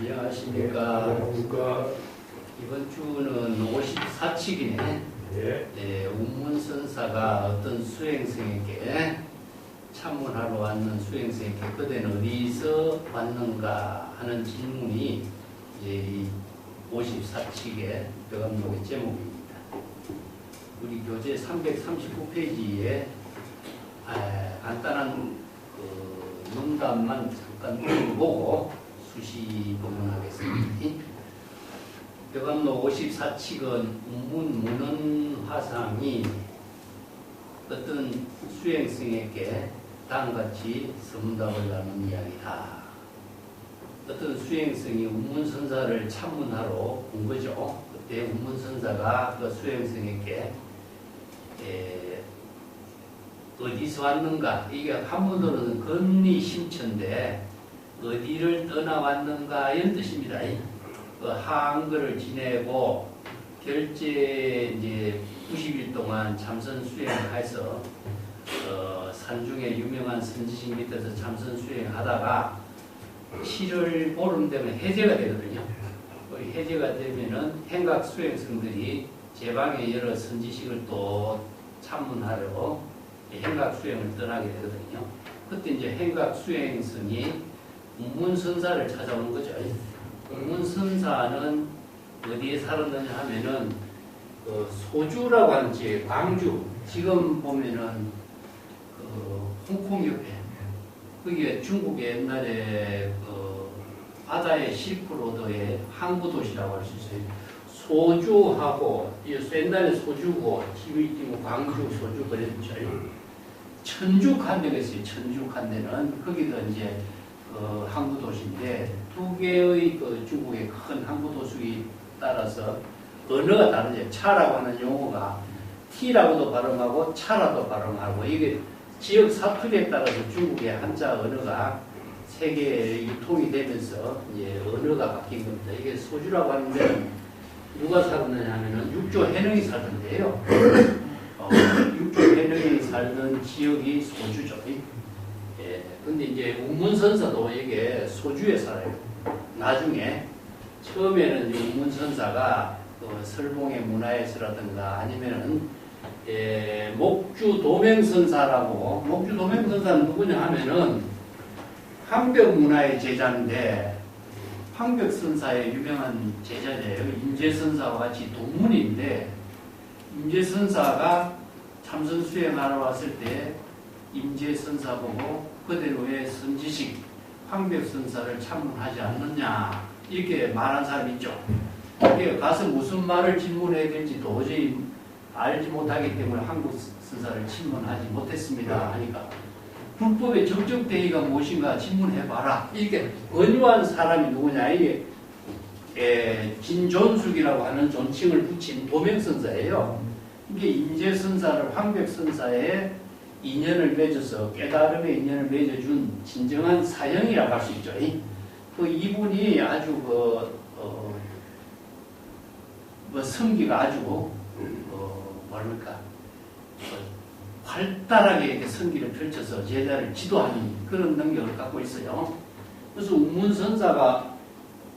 안녕하십니까. 이번 주는 54칙이네. 운문선사가 어떤 수행생에게 참문하러 왔는 수행생에게 그대는 어디서 왔는가 하는 질문이 이제 이 54칙의 벽암록의 제목입니다. 우리 교재 339페이지에 간단한 문답만 잠깐 보고 수시 본문하겠습니다. 벽암록 54칙은 문문 화상이 어떤 수행생에게 다음같이 서문답을 하는 이야기다. 어떤 수행생이 운문선사를 참문하러 온 거죠. 그때 운문선사가 그 수행생에게 어디서 왔는가, 이게 한문으로는 건리심처인데 어디를 떠나왔는가 이런 뜻입니다. 그 한글을 지내고 결제 이제 90일 동안 참선 수행해서 산중에 유명한 선지식 밑에서 참선 수행하다가 7월 보름 되면 해제가 되거든요. 해제가 되면은 행각 수행성들이 제방의 여러 선지식을 또 참문하려 행각 수행을 떠나게 되거든요. 그때 이제 행각 수행성이 운문선사를 찾아오는 거죠. 운문선사는 어디에 살았느냐 하면은 소주라고 하는 지역, 광주. 지금 보면은 홍콩 옆에 그게 중국의 옛날에 바다의 실크로드의 항구 도시라고 할 수 있어요. 소주하고 옛날에 소주고 지금 광주 소주 그랬죠. 천주칸대가 있어요. 천주칸대는 거기도 이제 항구 도시인데 두 개의 중국의 큰 항구 도시에 따라서 언어가 다르죠. 차라고 하는 용어가 T라고도 발음하고 차라도 발음하고 이게 지역 사투리에 따라서 중국의 한자 언어가 세계에 유통이 되면서 이제 언어가 바뀐 겁니다. 이게 소주라고 하는 데는 누가 살았느냐 하면은 육조 해능이 살던데요. 육조 해능이 살던 지역이 소주죠. 근데 이제 운문선사도 이게 소주에 살아요. 나중에 처음에는 운문선사가 설봉의 문화에서라든가 아니면은 목주 도맹선사라고, 목주 도맹선사는 누구냐 하면은 황벽 문화의 제자인데 황벽선사의 유명한 제자예요. 임재선사와 같이 동문인데 임재선사가 참선 수행하러 왔을 때 임재선사 보고 그대로의 선지식 황벽선사를 참문하지 않느냐 이렇게 말한 사람이 있죠. 가서 무슨 말을 질문해야 될지 도저히 알지 못하기 때문에 황벽선사를 질문하지 못했습니다 하니까 불법의 정적 대의가 무엇인가 질문해봐라. 이렇게 권유한 사람이 누구냐. 이게 진존숙이라고 하는 존칭을 붙인 도명선사예요. 이게 임재선사를 황벽선사에 인연을 맺어서 깨달음의 인연을 맺어준 진정한 사형이라고 할 수 있죠. 이분이 아주 성기가 아주 뭐랄까 활달하게 이렇게 성기를 펼쳐서 제자를 지도하는 그런 능력을 갖고 있어요. 그래서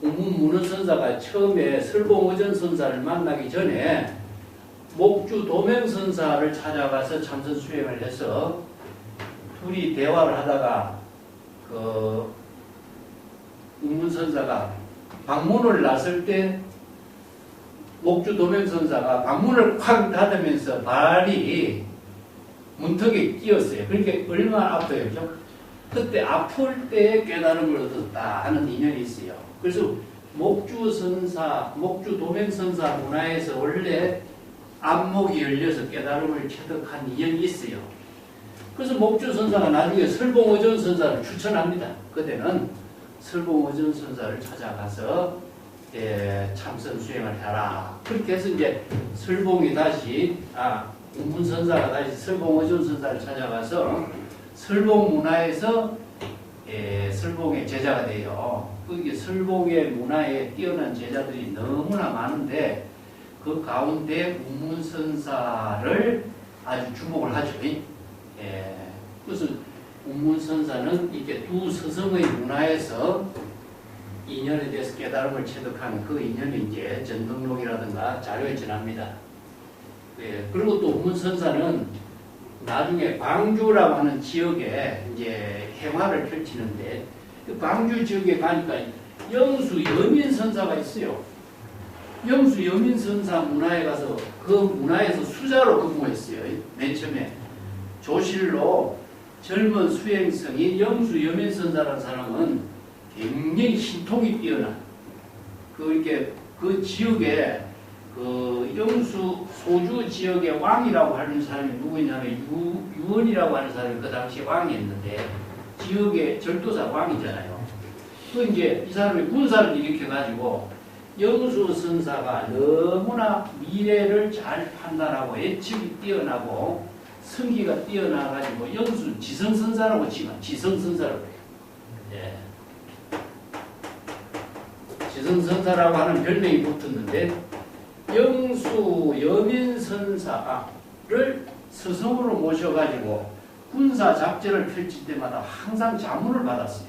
운문문헌선사가 처음에 설봉의전선사를 만나기 전에 목주 도맹선사를 찾아가서 참선 수행을 해서 둘이 대화를 하다가 운문선사가 방문을 났을 때 목주 도맹선사가 방문을 콱 닫으면서 발이 문턱에 끼었어요. 그러니까 얼마나 아파요. 그죠? 그때 아플 때 깨달음을 얻었다 하는 인연이 있어요. 그래서 목주 도맹선사 문화에서 원래 안목이 열려서 깨달음을 체득한 인연이 있어요. 그래서 목주 선사가 나중에 설봉의전 선사를 추천합니다. 그때는 설봉의전 선사를 찾아가서 참선 수행을 해라. 그렇게 해서 이제 설봉이 다시 운문선사가 다시 설봉의전 선사를 찾아가서 설봉 문화에서 설봉의 제자가 돼요. 그게 설봉의 문화에 뛰어난 제자들이 너무나 많은데 그 가운데 운문선사를 아주 주목을 하죠. 그래서 운문선사는 이렇게 두 서성의 문화에서 인연에 대해서 깨달음을 체득하는 그 인연이 이제 전등록이라든가 자료에 전합니다. 예, 그리고 또 운문선사는 나중에 광주라고 하는 지역에 이제 행화를 펼치는데 그 광주 지역에 가니까 영수 여민선사가 있어요. 영수 여민선사 문화에 가서 그 문화에서 수자로 근무했어요. 맨 처음에 조실로 젊은 수행성인 영수 여민선사라는 사람은 굉장히 신통이 뛰어난 그 지역에 그 영수 소주 지역의 왕이라고 하는 사람이 누구냐면 유원이라고 하는 사람이 그 당시에 왕이었는데 지역의 절도사 왕이잖아요. 그 이제 이 사람이 군사를 일으켜가지고 영수 선사가 너무나 미래를 잘 판단하고 예측이 뛰어나고 성기가 뛰어나가지고 영수 지성선사라고 치면 지성선사라고 해요. 예. 지성선사라고 하는 별명이 붙었는데 영수 여민선사를 스승으로 모셔가지고 군사 작전을 펼칠 때마다 항상 자문을 받았어요.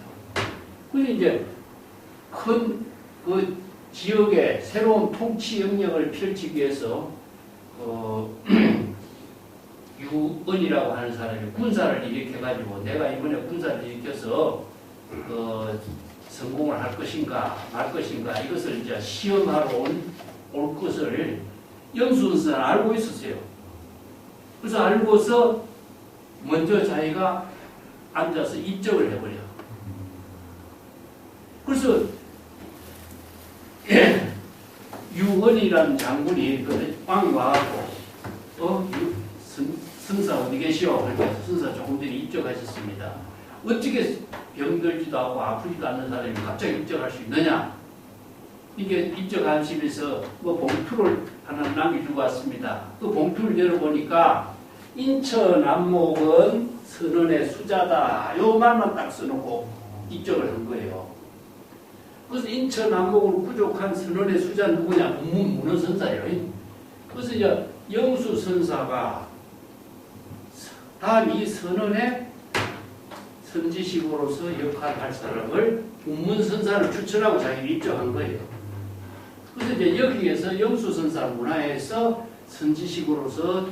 그래서 이제 큰 그 지역의 새로운 통치 영역을 펼치기 위해서 유언이라고 하는 사람이 군사를 일으켜가지고 내가 이번에 군사를 일으켜서 성공을 할 것인가 말 것인가 이것을 이제 시험하러 올 것을 영수선사는 알고 있었어요. 그래서 알고서 먼저 자기가 앉아서 입적을 해버려. 그래서 유언이라는 장군이 그 왕이 와갖고 선사 어디 계시오? 그러니까 선사 조금 전에 입적하셨습니다. 어떻게 병들지도 않고 아프지도 않는 사람이 갑자기 입적할 수 있느냐? 이게 입적하시면서 뭐 봉투를 하나 남겨주고 왔습니다. 그 봉투를 열어보니까 인천 안목은 선언의 수자다. 요 말만 딱 써놓고 입적을 한 거예요. 그래서 인천 안목으로 부족한 선언의 수자는 누구냐? 문헌선사예요. 그래서 이제 영수선사가 다음 이 선언의 선지식으로서 역할을 할 사람을 운문선사를 추천하고 자기를 입적한 거예요. 그래서 이제 여기에서 영수선사 문화에서 선지식으로서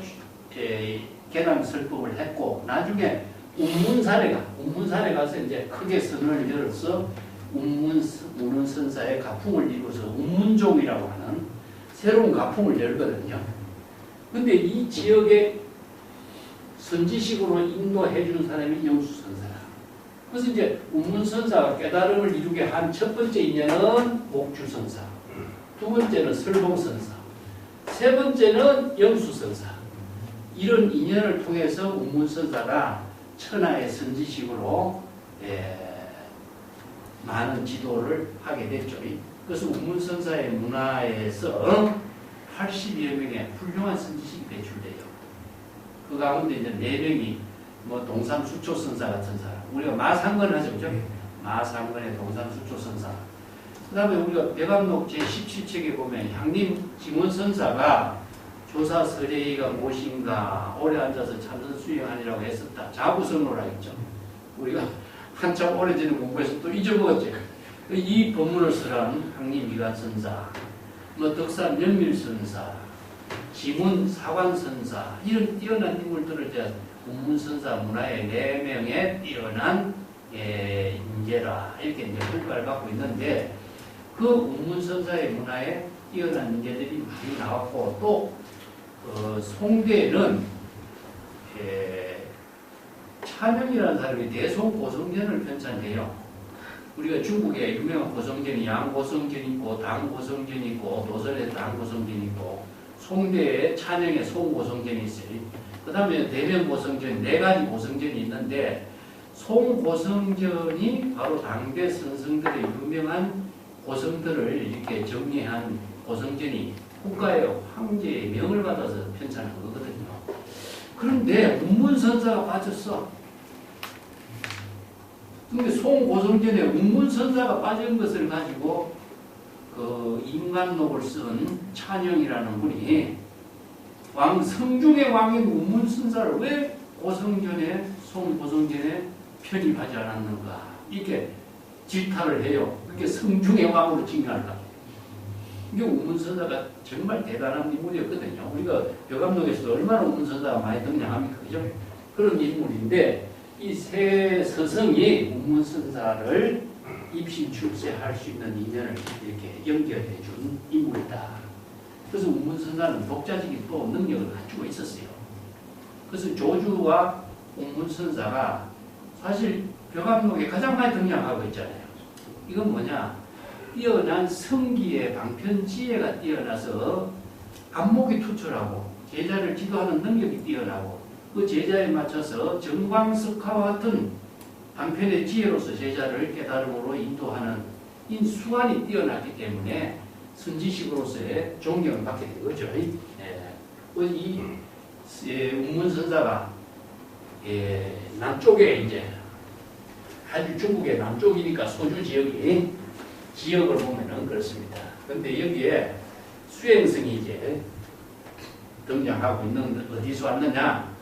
개당설법을 했고 나중에 운문산에 가서 이제 크게 선언을 열어서 운문선사의 가풍을 이루어서 운문종이라고 하는 새로운 가풍을 열거든요. 근데 이 지역에 선지식으로 인도해 준 사람이 영수선사라. 그래서 이제 운문선사가 깨달음을 이루게 한 첫 번째 인연은 목주선사, 두 번째는 설봉선사, 세 번째는 영수선사. 이런 인연을 통해서 운문선사가 천하의 선지식으로 많은 지도를 하게 됐죠. 그래서 운문선사의 문화에서 80여 명의 훌륭한 선지식이 배출돼요. 그 가운데 이제 4명이 뭐 동삼수초선사 같은 사람, 우리가 마상건 하죠, 그죠? 마상건의 동삼수초선사. 그 다음에 우리가 백암록 제17책에 보면 향림 증원선사가 조사 서례가 무엇인가 오래 앉아서 참선 수행하니라고 했었다. 자부성으로 하겠죠. 우리가 한참 오래전에 공부해서 또 잊어먹었죠. 이 법문을 쓰란 향림미관선사, 뭐 덕산 연밀선사, 지문 사관선사 이런 뛰어난 인물들을 이제 운문선사 문화의 4명의 뛰어난 인재라 이렇게 이제 평가를 받고 있는데 그 운문선사의 문화에 뛰어난 인재들이 많이 나왔고 또 송대에는 찬영이라는 사람이 대송고성전을 편찬해요. 우리가 중국에 유명한 고성전이 양고성전 있고 당고성전 있고 도선에 당고성전 있고 송대에 찬영에 송고성전이 있어요. 그 다음에 대면고성전 4가지 고성전이 있는데 송고성전이 바로 당대 선성들의 유명한 고성들을 이렇게 정리한 고성전이 국가의 황제의 명을 받아서 편찬한 거거든요. 그런데 운문선사가 빠졌어. 근데 송고성전에 운문선사가 빠진 것을 가지고 그 인간록을 쓴 찬영이라는 분이 성중의 왕인 운문선사를 왜 고성전에 송고성전에 편입하지 않았는가 이렇게 질타를 해요. 그게 성중의 왕으로 칭하다. 이게 운문선사가 정말 대단한 인물이었거든요. 우리가 벼감록에서도 얼마나 운문선사가 많이 등장합니까? 그죠? 그런 인물인데 이 세 서성이 운문선사를 입신 출세할 수 있는 인연을 이렇게 연결해 준 인물이다. 그래서 운문선사는 독자적인 또 능력을 갖추고 있었어요. 그래서 조주와 운문선사가 사실 벼감록에 가장 많이 등장하고 있잖아요. 이건 뭐냐? 뛰어난 성기의 방편 지혜가 뛰어나서 안목이 투철하고 제자를 지도하는 능력이 뛰어나고 그 제자에 맞춰서 정광석화와 같은 방편의 지혜로서 제자를 깨달음으로 인도하는 이 수완이 뛰어났기 때문에 선지식으로서의 존경을 받게 된 거죠. 이 운문선사가 남쪽에 이제 아주 중국의 남쪽이니까 소주 지역을 보면은 그렇습니다. 그런데 여기에 수행성이 이제 등장하고 있는 어디서 왔느냐?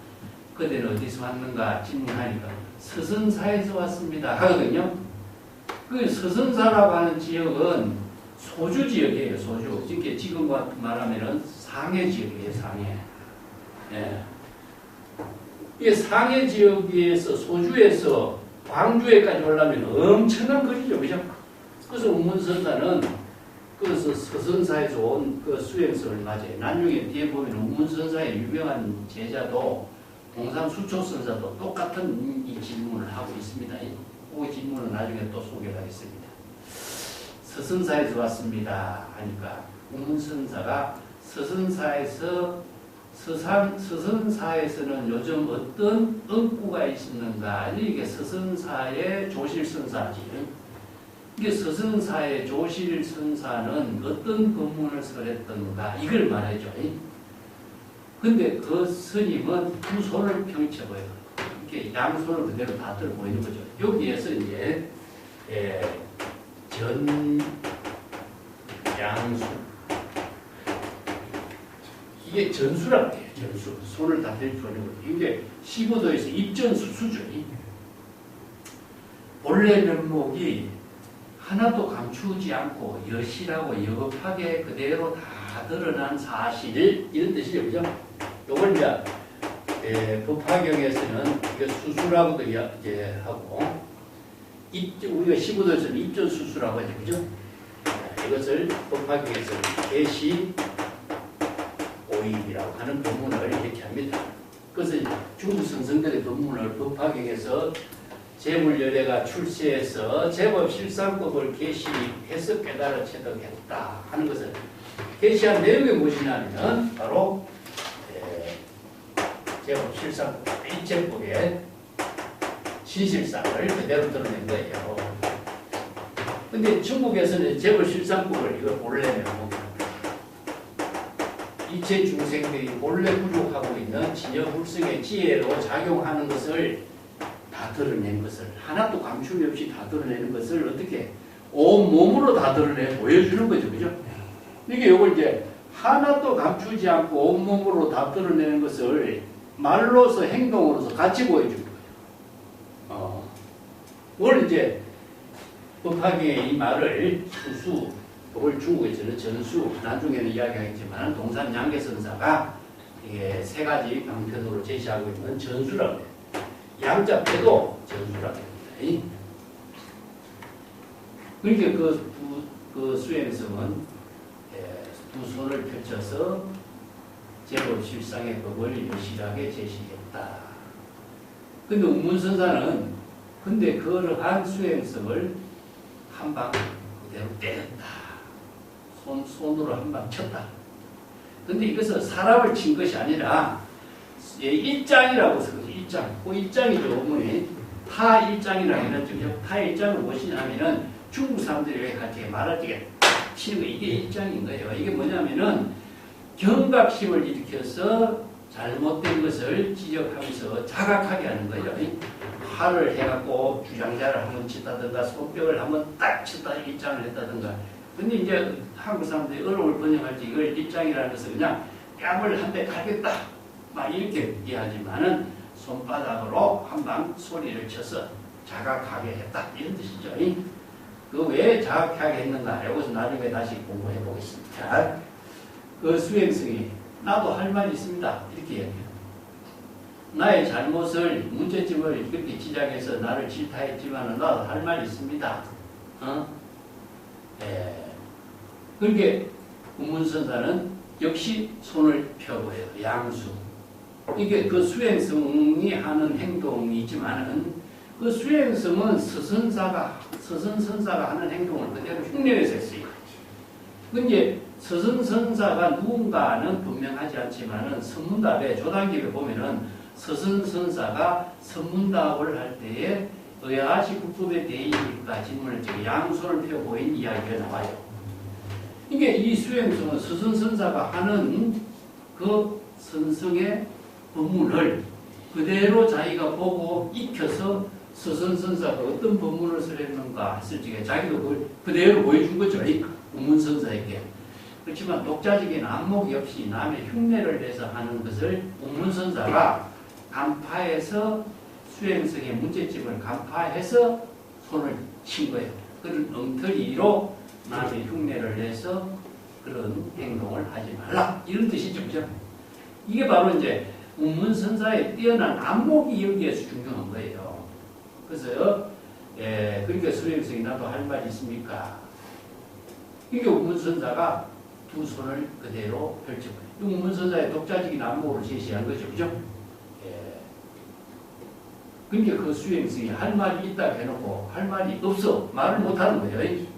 그대는 어디서 왔는가 질문하니까 서선사에서 왔습니다 하거든요. 그 서선사라고 하는 지역은 소주 지역이에요. 소주. 이렇게 지금 말하면은 상해 지역이에요. 상해. 예. 이 상해 지역에서 소주에서 광주에까지 오려면 엄청난 거리죠. 그죠? 그래서 운문선사는 그래서 서선사에서 온 그 수행성을 맞이해. 나중에 뒤에 보면 운문선사의 유명한 제자도 동산수초선사도 똑같은 이 질문을 하고 있습니다. 그 질문은 나중에 또 소개를 하겠습니다. 서선사에서 왔습니다 하니까 운문선사가 서선사에서는 요즘 어떤 응구가 있었는가? 이게 서선사의 조실선사지. 이게 서선사의 조실선사는 어떤 법문을 설했던가? 이걸 말해줘. 근데 그 스님은 두 손을 펼쳐 보여요. 이렇게 양손을 그대로 다 들어 보이는 거죠. 여기에서 이제 양수 이게 전수라고 해요. 전수. 손을 다 들어 보이는 거죠. 이게 시보도에서 입전수수죠. 본래 면목이 하나도 감추지 않고 여실하고 여급하게 그대로 다 드러난 사실 이런 뜻이죠. 그죠? 요걸 이제 법화경에서는 이거 수수라고도 이제 하고 우리가 시부도에서는 입전수수라고 하죠. 그죠? 이것을 법화경에서는 계시 오입이라고 하는 법문을 이렇게 합니다. 그것은 중국 성성들의 법문을 법화경에서 재물열애가 출세해서 제법 실상법을 계시해서 깨달아 체득했다 하는 것을 계시한 내용이 무엇이냐면 바로 제법 실상법 일체법의 진실상을 그대로 드러낸 거예요. 근데 중국에서는 제법 실상법을 이걸 본래 면목이라고 이체 중생들이 본래 부족하고 있는 진여불성의 지혜로 작용하는 것을 다 드러낸 것을 하나도 감춤이 없이 다 드러내는 것을 어떻게 온몸으로 다 드러내 보여주는 거죠. 그죠? 이게 요걸 이제 하나도 감추지 않고 온몸으로 다 드러내는 것을 말로서 행동으로서 같이 보여주는 거예요. 그걸 이제 법화경의 이 말을 수수, 그걸 중국에서는 전수, 나중에는 이야기하겠지만 동산 양계선사가 세 가지 방편으로 제시하고 있는 전수라고 해요. 양자패도 전수라고 합니다. 그러니까 그 수행성은 두 손을 펼쳐서 제법 실상의 법을 여실하게 제시했다. 근데 운문선사는 그러한 수행성을 한 방 그대로 때렸다. 손으로 한 방 쳤다. 근데 이것은 사람을 친 것이 아니라 일장이라고 써요. 일장. 그 일장이죠. 어머니. 타일장이라고 했죠. 타일장은 무엇이냐면은 중국 사람들이 왜 같이 말할 때 치는 거 이게 일장인 거예요. 이게 뭐냐면은 경각심을 일으켜서 잘못된 것을 지적하면서 자각하게 하는 거예요. 화를 해갖고 주장자를 한번 쳤다든가 손뼉을 한번 딱 쳤다 일장을 했다든가. 근데 이제 한국 사람들이 어록을 번역할 때 이걸 일장이라는 것은 그냥 뺨을 한 대 갈겠다 막 이렇게 얘기하지만은 손바닥으로 한 방 소리를 쳐서 자각하게 했다 이런 뜻이죠. 그 왜 자각하게 했는가? 여기서 나중에 다시 공부해 보겠습니다. 그 수행성이 나도 할 말이 있습니다. 이렇게 얘기해요. 나의 잘못을, 문제점을 이렇게 지적해서 나를 질타했지만 나도 할 말이 있습니다. 그러니까 운문선사는 역시 손을 펴보여요. 양수. 이게 그 수행성이 하는 행동이지만은 그 수행성은 서선사가 하는 행동을 그대로 흉내내서 했어요. 근데 서선선사가 누군가는 분명하지 않지만은 선문답에 조단기에 보면은 서선선사가 선문답을 할 때에 의아시 국법에 대의니까 질문을 지금 양손을 펴 보인 이야기가 나와요. 이게 이 수행성은 서선선사가 하는 그 선성의 법문을 그대로 자기가 보고 익혀서 서선선사가 어떤 법문을 쓰랬는가 했을 적에 자기도 그걸 그대로 보여준 거죠. 운문선사에게. 그렇지만 독자적인 안목이 없이 남의 흉내를 내서 하는 것을 운문선사가 간파해서 수행성의 문제점을 간파해서 손을 친 거예요. 그런 엉터리로 남의 흉내를 내서 그런 행동을 하지 말라. 이런 뜻이죠. 그죠? 이게 바로 이제 운문선사의 뛰어난 안목이 여기에서 중요한 거예요. 그래서 그러니까 수행성이 나도 할 말이 있습니까? 이게 운문선사가 두 손을 그대로 펼쳐버려요. 운문선사의 독자적인 안목을 제시한 거죠. 그죠? 그러니까 그 수행성이 할 말이 있다고 해놓고 할 말이 없어. 말을 못하는 거예요.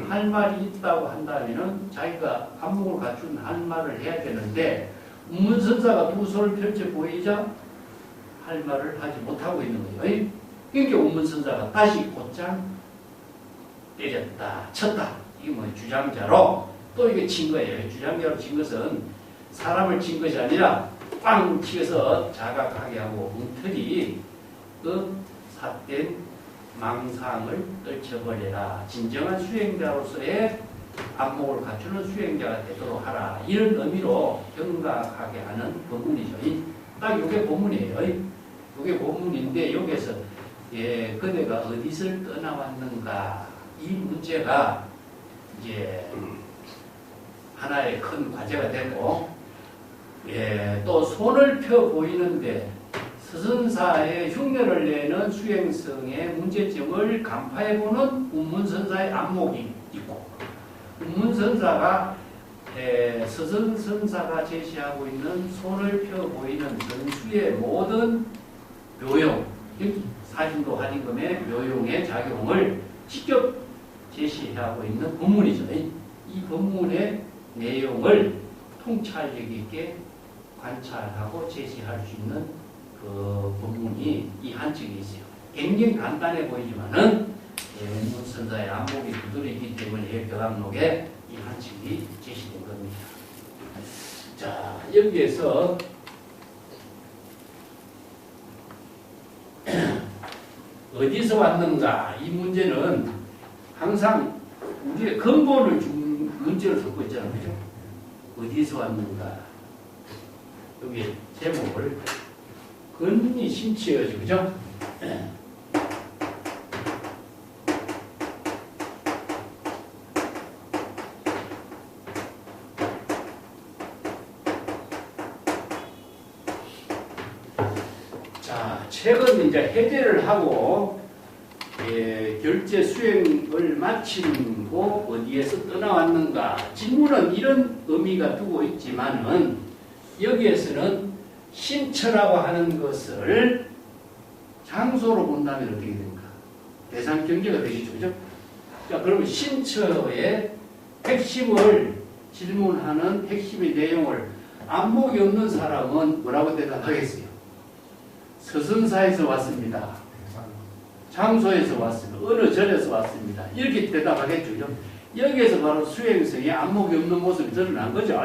할 말이 있다고 한다면은 자기가 안목을 갖춘 할 말을 해야 되는데 운문선사가 두 손을 펼쳐 보이자 할 말을 하지 못하고 있는 거예요. 그러니까 운문선사가 다시 곧장 때렸다, 쳤다. 이게 뭐 주장자로 또 이게 친 거예요. 주장자로 친 것은 사람을 친 것이 아니라 빵 치어서 자각하게 하고 엉터리 그 삿된 망상을 떨쳐버려라. 진정한 수행자로서의 안목을 갖추는 수행자가 되도록 하라. 이런 의미로 경각하게 하는 법문이죠. 딱 이게 법문이에요. 이게 법문인데 여기에서 그대가 어디서 떠나왔는가 이 문제가 이제 하나의 큰 과제가 되고 또 손을 펴 보이는데 서선사의 흉내를 내는 수행성의 문제점을 간파해보는 운문선사의 안목이 있고 운문선사가 서선선사가 제시하고 있는 손을 펴 보이는 전수의 모든 묘용, 사진도 화진금의 묘용의 작용을 직접 제시하고 있는 법문이죠. 이 법문의 내용을 통찰력 있게 관찰하고 제시할 수 있는 그 법문이 이 한 책에 있어요. 굉장히 간단해 보이지만은 운문선사의 안목이 두드리기 때문에 벼감록에 이 한 책이 제시된 겁니다. 자, 여기에서 어디서 왔는가 이 문제는 항상 우리의 근본을 준 문제를 갖고 있잖아요. 그죠? 어디서 왔는가 여기 제목을 근이 심취해야죠. 그죠? 자, 최근 이제 해제를 하고 결제 수행을 마치고 어디에서 떠나왔는가 질문은 이런 의미가 두고 있지만은 여기에서는 신처라고 하는 것을 장소로 본다면 어떻게 됩니까? 대상 경계가 되겠죠. 그죠? 자, 그러면 신처의 핵심을 질문하는 핵심의 내용을 안목이 없는 사람은 뭐라고 대답하겠어요? 서선사에서 왔습니다. 장소에서 왔습니다. 어느 절에서 왔습니다. 이렇게 대답하겠죠. 그죠? 여기에서 바로 수행성의 안목이 없는 모습이 드러난 거죠.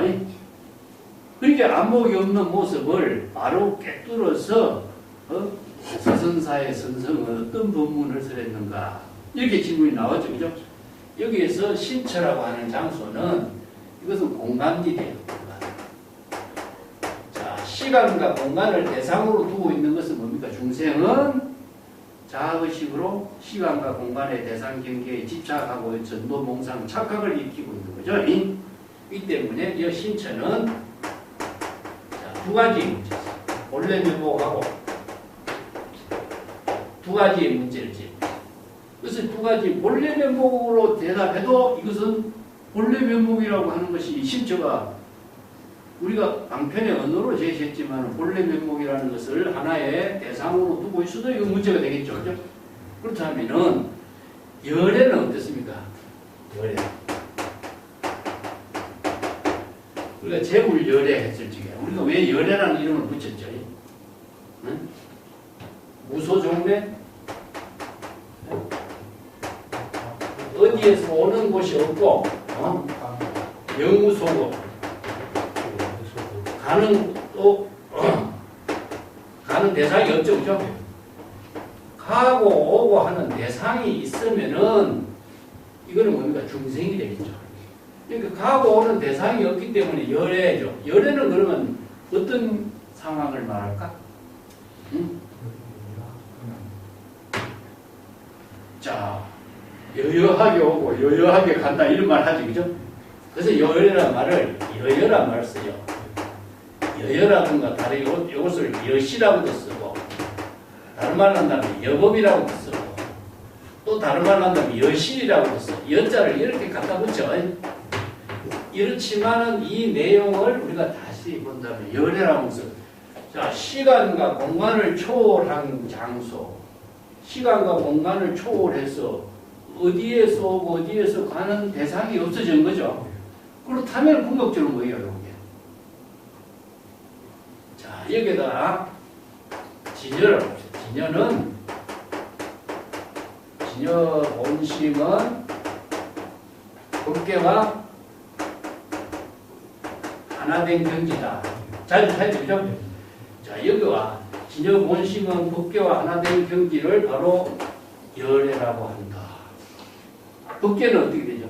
그러니까 안목이 없는 모습을 바로 꿰뚫어서 서선사의 선성은 어떤 법문을 설했는가 이렇게 질문이 나왔죠. 그죠? 여기에서 신처라고 하는 장소는 이것은 공간이래요. 자, 시간과 공간을 대상으로 두고 있는 것은 뭡니까? 중생은 자의식으로 시간과 공간의 대상 경계에 집착하고 전도몽상 착각을 일으키고 있는 거죠. 이 때문에 이 신체는 두 가지 문제, 본래 면목하고 두 가지의 문제를 제기합니다. 그래서 두 가지 본래 면목으로 대답해도 이것은 본래 면목이라고 하는 것이 신체가 우리가 방편의 언어로 제시했지만 본래 면목이라는 것을 하나의 대상으로 두고 있어도 이거 문제가 되겠죠. 그죠? 그렇다면은 열애는 어떻습니까? 열애. 우리가 재물열애 했을 적에 우리가 왜 열애라는 이름을 붙였죠? 응? 무소종매? 어디에서 오는 곳이 없고 영무소고 가는 대상이 없죠, 그죠? 가고 오고 하는 대상이 있으면은 이거는 뭡니까? 중생이 되겠죠. 그러니까 가고 오는 대상이 없기 때문에 열애죠. 열애는 그러면 어떤 상황을 말할까? 응? 자, 여여하게 오고 여여하게 간다 이런 말 하지, 그죠? 그래서 여여란 말을 여여란 말을 써요. 여여라든가 다른 이것을 여시라고도 쓰고 다른 말로 한다면 여법이라고도 쓰고 또 다른 말로 한다면 여실이라고도 써. 여자를 이렇게 갖다 붙여. 이렇지만은 이 내용을 우리가 다시 본다면 열애라고 써. 자, 시간과 공간을 초월한 장소, 시간과 공간을 초월해서 어디에서 오고 어디에서 가는 대상이 없어진 거죠. 그렇다면 궁극적으로 뭐예요, 이게? 자, 여기다 진여를 봅시다. 진여 본심은 법계와 하나된 경지다. 자주 찾죠, 그죠? 자, 여기와 진여 본심은 법계와 하나된 경지를 바로 열애라고 한다. 법계는 어떻게 되죠?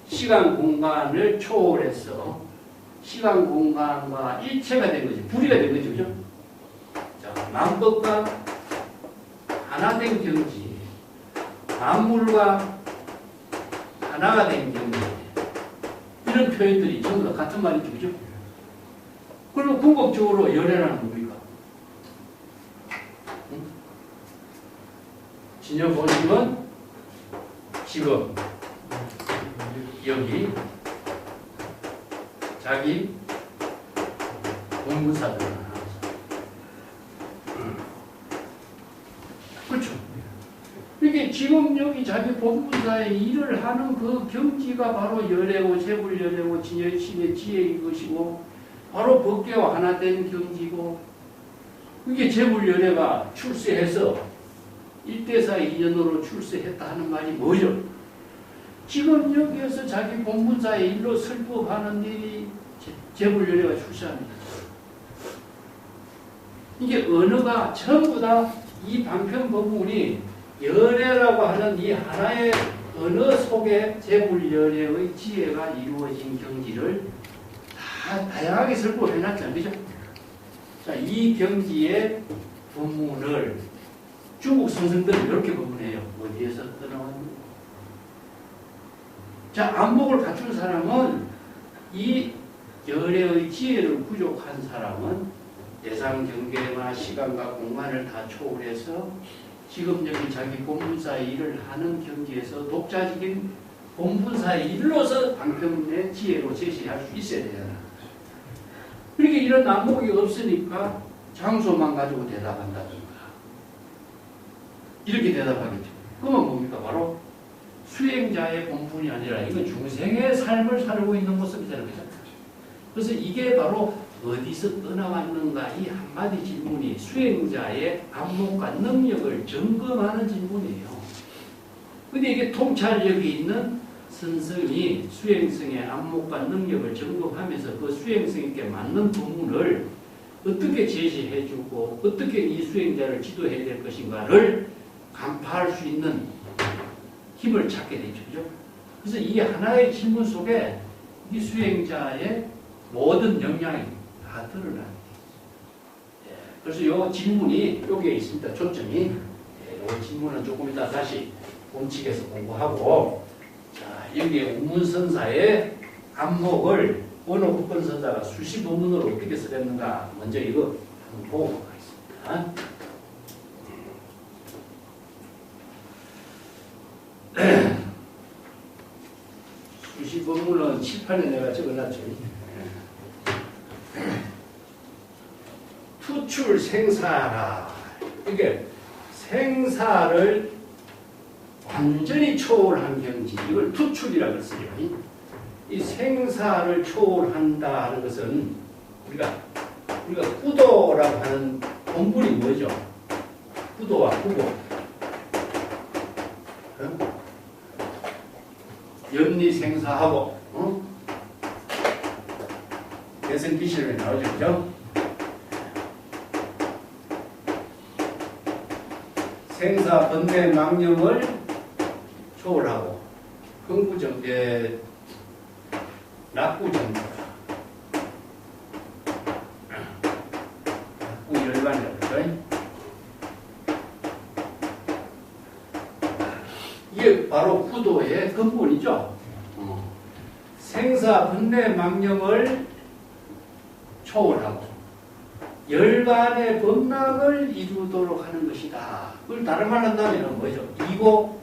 시간 공간을 초월해서 시간 공간과 일체가 된 거지, 분리가 된 거죠, 그죠? 자, 만법과 하나된 경지, 만물과 하나가 된 경지, 이런 표현들이 전부 다 같은 말이죠, 그죠? 그리고 궁극적으로 열애라는 뭡니까? 응? 진여 본심은 지금 여기 자기 본문사들 그렇죠. 이게 지금 여기 자기 본문사에 일을 하는 그 경지가 바로 열애고 재불열애고 진여신의 지혜인 것이고 바로 법계와 하나 된 경지고 이게 재불열애가 출세해서 1대4 인연으로 출세했다 하는 말이 뭐죠? 지금 여기에서 자기 본문사의 일로 설법하는 일이 재불열애가 출세합니다. 이게 언어가 전부 다 이 방편 법문이 열애라고 하는 이 하나의 언어 속에 재불열애의 지혜가 이루어진 경지를 다 다양하게 설법을 해놨잖아요. 그죠? 자, 이 경지의 법문을 중국 선생들은 이렇게 법문해요. 어디에서 떠나왔는가? 자, 안목을 갖춘 사람은 이 열애의 지혜를 부족한 사람은 대상 경계나 시간과 공간을 다 초월해서 지금 여기 자기 본분사의 일을 하는 경지에서 독자적인 본분사의 일로서 방편의 지혜로 제시할 수 있어야 되잖아. 그러니까 이런 안목이 없으니까 장소만 가지고 대답한다든가 이렇게 대답하겠죠. 그러면 뭡니까? 바로 수행자의 본분이 아니라 이건 중생의 삶을 살고 있는 모습이잖아요. 그래서 이게 바로 어디서 떠나왔는가 이 한마디 질문이 수행자의 안목과 능력을 점검하는 질문이에요. 근데 이게 통찰력이 있는 선생이 수행성의 안목과 능력을 점검하면서 그 수행성에게 맞는 부분을 어떻게 제시해주고 어떻게 이 수행자를 지도해야 될 것인가를 간파할 수 있는 힘을 찾게 되죠. 그죠? 그래서 이 하나의 질문 속에 이 수행자의 모든 역량이 다 드러나요. 그래서 이 질문이 여기에 있습니다. 초점이 이 질문은 조금 이따 다시 본칙에서 공부하고, 자, 여기에 운문선사의 안목을 어느 국권선사가 수시 본문으로 어떻게 쓰겠는가, 먼저 이거 한번 보고 가겠습니다. 수시 본문은 칠판에 내가 적어놨죠. 투출 생사라. 이게 생사를 완전히 초월한 경지, 이걸 투출이라고 써요. 이 생사를 초월한다 하는 것은 우리가 구도라고 하는 본분이 뭐죠? 구도와 구보. 염리생사하고, 대승기실에 나오죠, 그죠? 생사, 번뇌, 망념을 초월하고, 흥구정제, 낙구정제, 낙구열반이라고 그러죠? 이게 바로 구도의 근본이죠. 생사, 번뇌, 망념을 초월하고 열반의 범락을 이루도록 하는 것이다. 그걸 다른 말로 한다면 뭐죠? 이고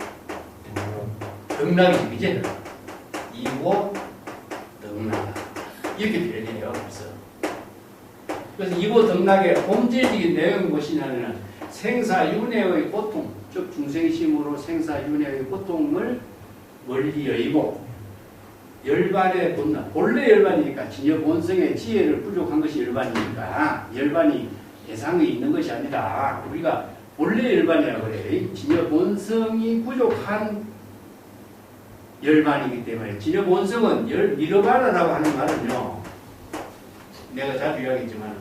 등락이지, 그제? 이고 등락. 이렇게 표현해요. 그래서 이고 등락의 본질적인 내용이 무엇이냐면 생사윤회의 고통, 즉 중생심으로 생사윤회의 고통을 멀리 여의고 열반의 본락, 본래 열반이니까 진여 본성의 지혜를 부족한 것이 열반이니까 열반이 대상이 있는 것이 아니라 우리가 본래 열반이라고 그래. 진여 본성이 부족한 열반이기 때문에 진여 본성은 니르바나라고 하는 말은요, 내가 자주 이야기했지만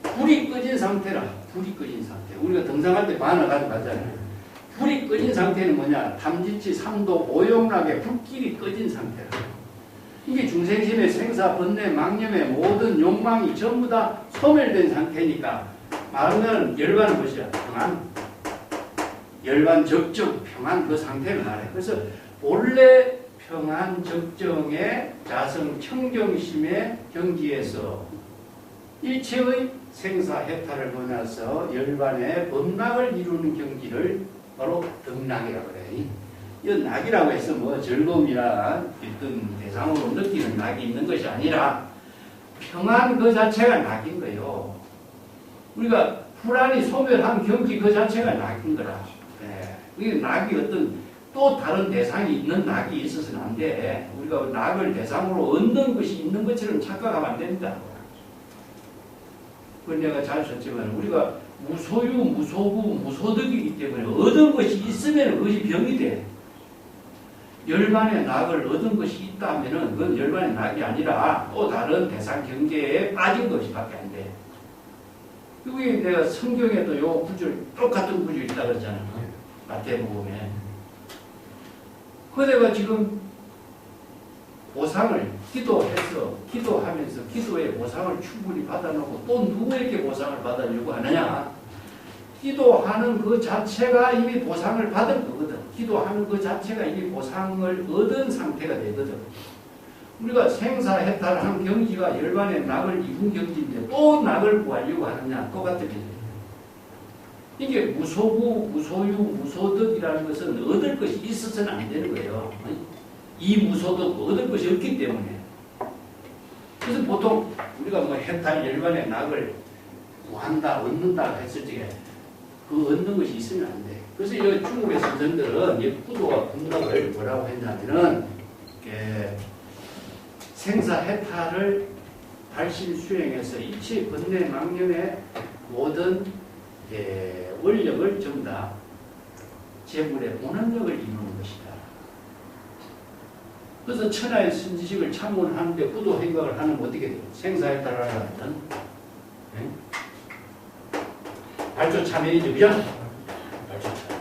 불이 꺼진 상태라. 불이 꺼진 상태. 우리가 등산할 때 바나 가져가잖아요. 불이 꺼진 상태는 뭐냐? 탐지치 3도 오용락의 불길이 꺼진 상태라. 이게 중생심의 생사, 번뇌, 망념의 모든 욕망이 전부 다 소멸된 상태니까 말하면 열반은 무엇이야? 평안. 열반 적정, 평안 그 상태를 말해. 그래서 본래 평안 적정의 자성 청정심의 경지에서 일체의 생사 해탈을 보면서 열반의 범락을 이루는 경지를 바로 등락이라고 그래. 이 낙이라고 해서 뭐 즐거움이나 어떤 대상으로 느끼는 낙이 있는 것이 아니라 평안 그 자체가 낙인 거예요. 우리가 불안이 소멸한 경지 그 자체가 낙인 거라. 네. 이게 낙이 어떤 또 다른 대상이 있는 낙이 있어서는 안 돼. 우리가 낙을 대상으로 얻는 것이 있는 것처럼 착각하면 안 된다. 그건 내가 잘 썼지만 우리가 무소유, 무소부, 무소득이기 때문에 얻은 것이 있으면 그것이 병이 돼. 열반의 낙을 얻은 것이 있다면 그건 열반의 낙이 아니라 또 다른 대상 경계에 빠진 것이밖에 안 돼. 그게 내가 성경에도 요 구절, 똑같은 구절이 있다고 그랬잖아. 마태복음에. 그 내가 지금 보상을 기도하면서 기도의 보상을 충분히 받아놓고 또 누구에게 보상을 받으려고 하느냐? 기도하는 그 자체가 이미 보상을 받은 거거든. 기도하는 그 자체가 이미 보상을 얻은 상태가 되거든. 우리가 생사해탈한 경지가 열반의 낙을 이룬 경지인데 또 낙을 구하려고 하느냐? 똑같은 거죠. 이게 무소부, 무소유, 무소득이라는 것은 얻을 것이 있어서는 안 되는 거예요. 이 무소득 얻을 것이 없기 때문에. 그래서 보통 우리가 뭐 해탈 열반의 낙을 구한다, 얻는다 했을 때 그 얻는 것이 있으면 안 돼. 그래서 이 중국의 선생들은 이 구도와 분락을 뭐라고 했냐면은 생사해탈을 발심 수행해서 일체 번뇌 망념의 모든 원력을 전부 다 재물의 본원력을 이루는 것이다. 그래서 천하의 선지식을 참론하는데 구도 행각을 하면 어떻게 돼요? 생사해탈을 하는 발조 참여이죠, 그죠? 발조 참여.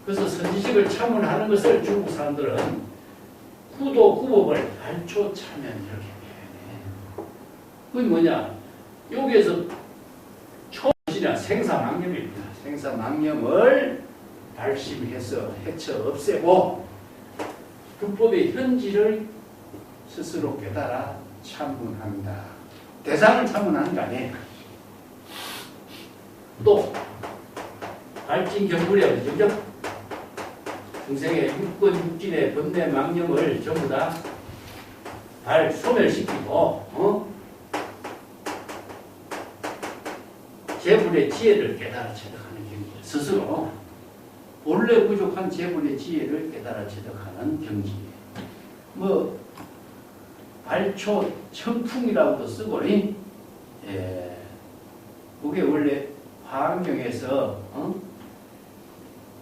그래서 선지식을 참론하는 것을 중국 사람들은 구도 구법을 발조 참여 이렇게 표현해. 그게 뭐냐? 여기에서 처음이냐 생사망념입니다. 생사망념을 발심해서 해쳐 없애고 불법의 현지를 스스로 깨달아 참문합니다. 대상을 참문하는 거 아니에요. 또 발진경불이라고 그러죠. 중생의 육권 육진의 번뇌 망념을 전부 다 소멸시키고 재불의 지혜를 깨달아 체득하는 경지. 스스로 본래 부족한 재불의 지혜를 깨달아 체득하는 경지예요. 뭐 발초 천풍이라고도 쓰고, 그게 원래 화엄경에서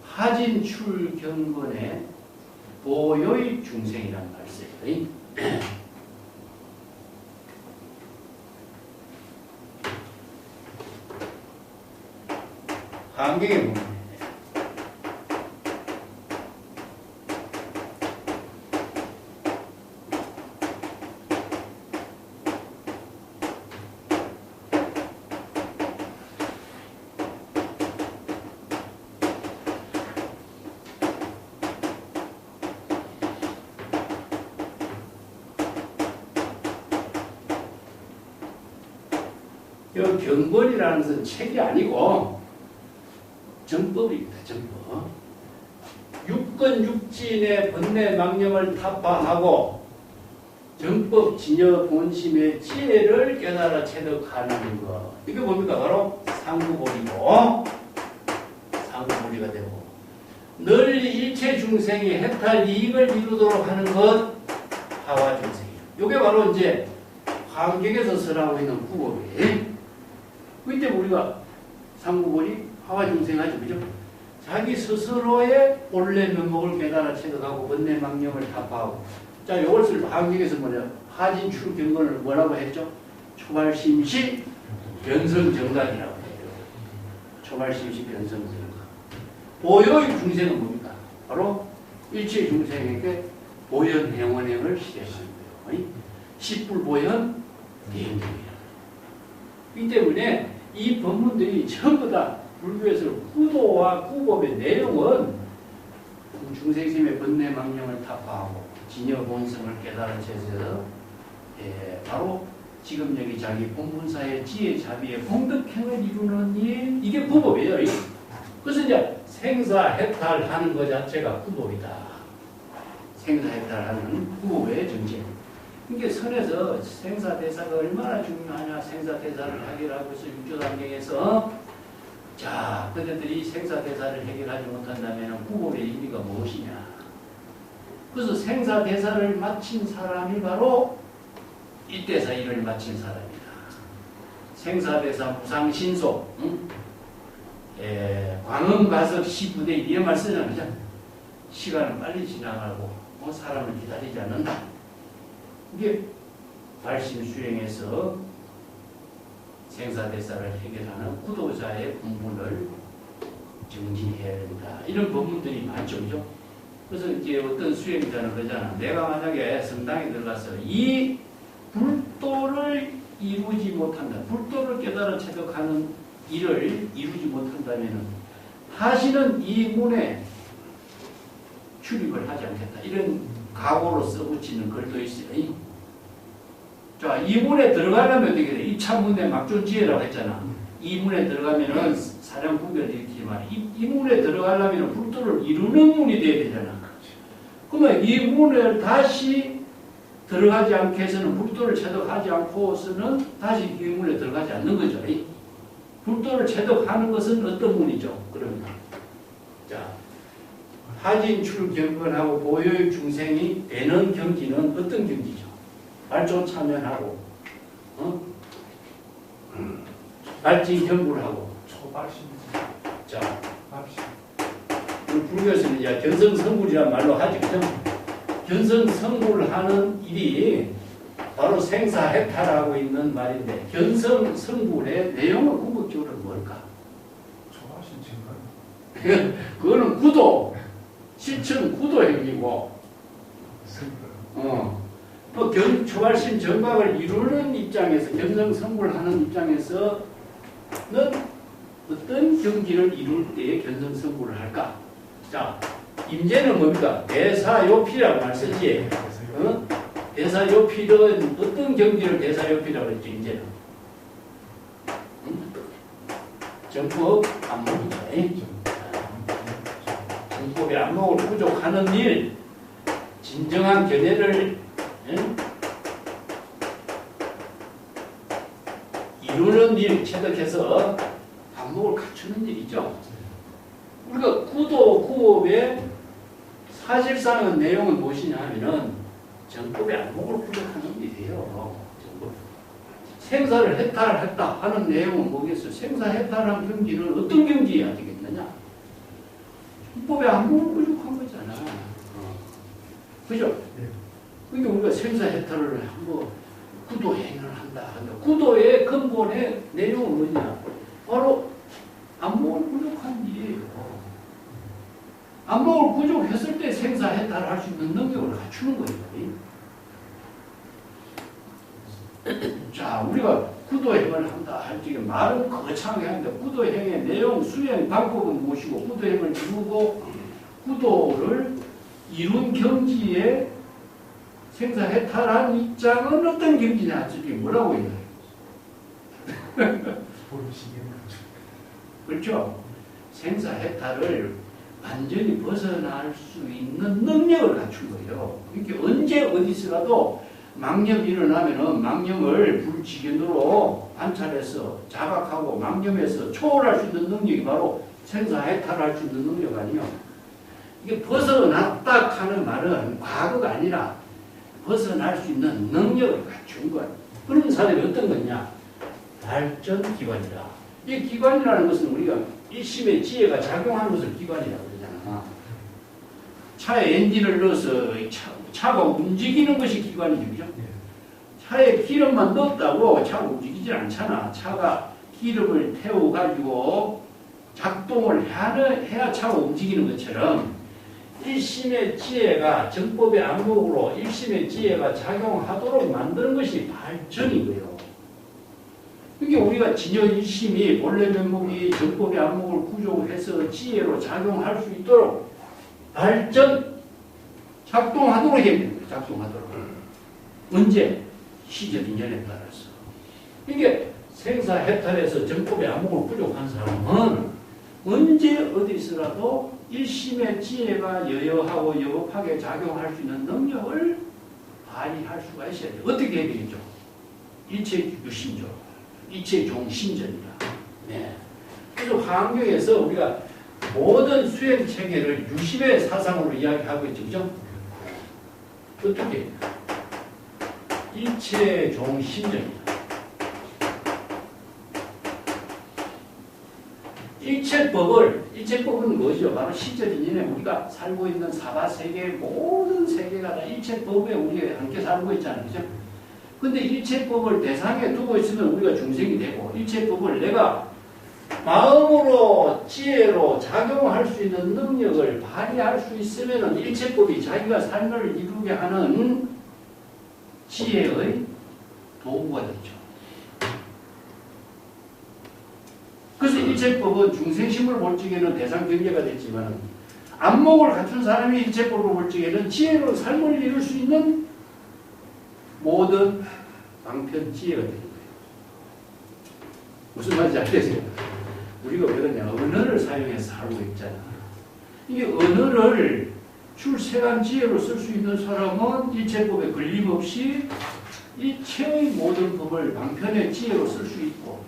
하진출경건의 보요의 중생이라는 말을 써요. 화엄경에 보면 이 경벌이라는 것은 책이 아니고 정법입니다. 정법. 육건 육진의 번뇌 망념을 타파하고 정법 진여 본심의 지혜를 깨달아 체득하는 것. 이게 뭡니까? 바로 상구보리고 상구보리가 되고 널리 일체 중생이 해탈 이익을 이루도록 하는 것 하화중생이에요. 이게 바로 이제 화엄경에서 설하고 있는 구법이에요. 그때 우리가 상구보리 하화중생하죠. 그죠? 자기 스스로의 본래 면목을 깨달아 체득하고 번뇌 망념을 타파하고. 자, 이것을 화엄경에서 뭐냐? 하진출 경건을 뭐라고 했죠? 초발심시 변성정각이라고 해요. 초발심시 변성정각. 보여의 중생은 뭡니까? 바로 일체 중생에게 보현행원행을 시행하는 거예요. 십불보현 대행경이에요. 이 때문에 이 법문들이 전부 다 불교에서 구도와 구법의 내용은 중생심의 번뇌 망념을 타파하고 진여 본성을 깨달은 채에서 바로 지금 여기 자기 본분사의 지혜 자비의 공덕행을 이루는 일, 이게 구법이에요. 그래서 이제 생사해탈하는 것 자체가 구법이다. 생사해탈하는 구법의 정체. 이게 선에서 생사대사가 얼마나 중요하냐, 생사대사를 해결하고 있어. 육조단경에서 자, 그들이 생사대사를 해결하지 못한다면 구법의 의미가 무엇이냐. 그래서 생사대사를 마친 사람이 바로 일대사 일을 마친 사람이다. 생사대사 무상신속, 광음가석 시부대 이런 말 쓰잖아요. 시간은 빨리 지나가고 사람을 기다리지 않는다. 이게 발심 수행에서 생사대사를 해결하는 구도자의 본분을 정지해야 된다. 이런 법문들이 많죠. 그죠? 그래서 이제 어떤 수행자는 그러잖아. 내가 만약에 성당에 들어가서 이 불도를 이루지 못한다. 불도를 깨달아 체득하는 일을 이루지 못한다면 다시는 이 문에 출입을 하지 않겠다. 이런 각오로 써붙이는 글도 있어요. 자, 이 문에 들어가려면 어떻게 돼? 이 차문에 막존지혜라고 했잖아. 이 문에 들어가면은 사령 구별을 일으키지 말이야. 이 문에 들어가려면 불도를 이루는 문이 돼야 되잖아. 그러면 이 문을 다시 들어가지 않게 해서는 불도를 체득하지 않고서는 다시 이 문에 들어가지 않는 거죠. 불도를 체득하는 것은 어떤 문이죠? 그러면 자, 하진출 경건하고 보효의 중생이 되는 경지는 어떤 경지죠? 발조 참여하고, 발진 경불하고, 초발심. 자, 불교에서는 이제 견성성불이라는 말로 하죠. 그죠? 견성성불을 하는 일이 바로 생사해탈하고 있는 말인데, 견성성불의 내용은 궁극적으로 뭘까? 초발심 증거. 그거는 구도, 실천 구도 행위고, 또 초발심 정각을 이루는 입장에서, 견성성불하는 입장에서는 어떤 경지를 이룰 때에 견성성구를 할까? 자, 임재는 뭡니까? 대사요피라고 할 쓰지. 대사요필은 어떤 경지를 대사요피라고 했죠, 임재는? 정법 안목이죠. 정법의 안목을 부족하는 일, 진정한 견해를 이루는 일, 체득해서 안목을 갖추는 일이죠. 우리가 구도, 구업의 사실상의 내용은 무엇이냐 하면은 정법의 안목을 부족하는 일이에요. 생사를 해탈했다 하는 내용은 뭐겠어요? 생사 해탈한 경지는 어떤 경지여야 되겠느냐? 정법의 안목을 부족한 거잖아. 그죠? 그러니까 우리가 생사 해탈을 한번 구도 행위를 한다. 구도의 근본의 내용은 뭐냐? 바로 안목을 부족한 일이에요. 안목을 부족했을 때 생사 해탈을 할 수 있는 능력을 갖추는 거예요. 자, 우리가 구도행을 한다 할 적에 말은 거창하게 하는데 구도행의 내용, 수행, 방법은 무엇이고 구도행을 이루고 구도를 이룬 경지에 생사해탈한 입장은 어떤 경지냐? 저게 뭐라고 해요? 그렇죠? 생사해탈을 완전히 벗어날 수 있는 능력을 갖춘 거예요. 그러니까 언제 어디서라도 망념이 일어나면은 망념을 불지견으로 관찰해서 자각하고 망념에서 초월할 수 있는 능력이 바로 생사해탈할 수 있는 능력 아니에요. 이게 벗어났다 하는 말은 과거가 아니라 벗어날 수 있는 능력을 갖춘 거예요. 그런 사람이 어떤 거냐? 발전기관이라. 이 기관이라는 것은 우리가 일심의 지혜가 작용하는 것을 기관이라고 그러잖아. 차에 엔진을 넣어서 차가 움직이는 것이 기관이죠. 그죠? 차에 기름만 넣었다고 차가 움직이지 않잖아. 차가 기름을 태워가지고 작동을 해야 차가 움직이는 것처럼 일심의 지혜가 정법의 안목으로 일심의 지혜가 작용하도록 만드는 것이 발전인 거예요. 그러니까 우리가 진여 일심이 본래 면목이 정법의 안목을 구조해서 지혜로 작용할 수 있도록 발전, 작동하도록 해야 됩니다. 작동하도록. 언제? 시절 인연에 따라서. 이게 생사해탈에서 정법의 안목을 부족한 사람은 언제 어디서라도 일심의 지혜가 여여하고 여급하게 작용할 수 있는 능력을 발휘할 수가 있어야 돼요. 어떻게 해야 되겠죠? 일체유심조, 일체종심전이라. 네. 그래서 화엄경에서 우리가 모든 수행 체계를 유심의 사상으로 이야기하고 있죠. 그죠? 어떻게? 일체종심전이다. 일체법은 뭐죠? 바로 시절인연에 우리가 살고 있는 사바세계 모든 세계가 다 일체법에 우리가 함께 살고 있잖아요. 그죠? 근데 일체법을 대상에 두고 있으면 우리가 중생이 되고 일체법을 내가 마음으로 지혜로 작용할 수 있는 능력을 발휘할 수 있으면 일체법이 자기가 삶을 이루게 하는 지혜의 도구가 되죠. 그래서 일체법은 중생심을 볼 적에는 대상 경계가 됐지만 안목을 갖춘 사람이 일체법을 볼 적에는 지혜로 삶을 이룰 수 있는 모든 방편 지혜가 되는 거예요. 무슨 말인지 알겠어요? 우리가 왜 그러냐? 언어를 사용해서 살고 있잖아. 이게 언어를 출세한 지혜로 쓸 수 있는 사람은 일체법에 걸림없이 일체의 모든 법을 방편의 지혜로 쓸 수 있고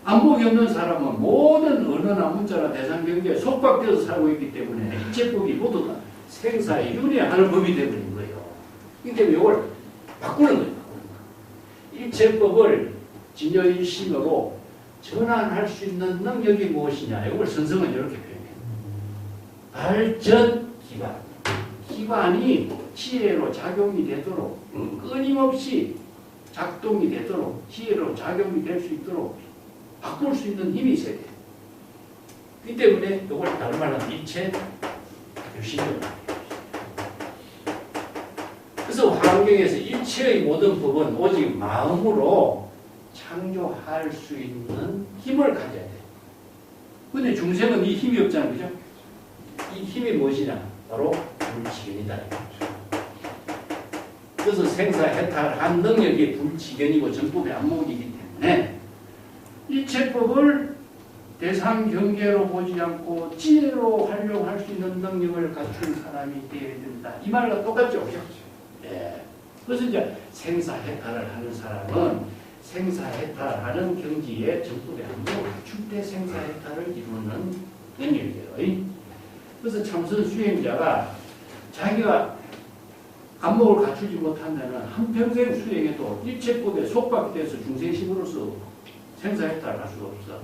안목이 없는 사람은 모든 언어나 문자나 대상 경계에 속박되어서 살고 있기 때문에 일체법이 모두 다 생사에 윤회하는 법이 되어버린 거예요. 이 때문에 이걸 바꾸는 거예요. 일체법을 진여일심으로 전환할 수 있는 능력이 무엇이냐. 이걸 선성은 이렇게 표현해요. 발전 기관. 기관이 지혜로 작용이 되도록 끊임없이 작동이 되도록 지혜로 작용이 될 수 있도록 바꿀 수 있는 힘이 있어야 돼요. 그 때문에 이걸 다른 말로 일체 유심이라고 해요. 그래서 화엄경에서 일체의 모든 법은 오직 마음으로 창조할 수 있는 힘을 가져야 돼. 근데 중생은 이 힘이 없잖아. 그죠? 이 힘이 무엇이냐? 바로 불치견이다. 그래서 생사해탈한 능력이 불치견이고 정법의 안목이기 때문에 이체법을 대상 경계로 보지 않고 지혜로 활용할 수 있는 능력을 갖춘 사람이 되어야 된다. 이 말과 똑같죠? 그죠? 예. 그래서 이제 생사해탈을 하는 사람은 생사해탈하는 경지에 정법의 안목을 갖출 때 생사해탈을 이루는 능력이에요. 그래서 참선 수행자가 자기가 안목을 갖추지 못하면 한평생 수행해도 일체법에 속박돼서 중생심으로서 생사해탈을 할 수가 없어.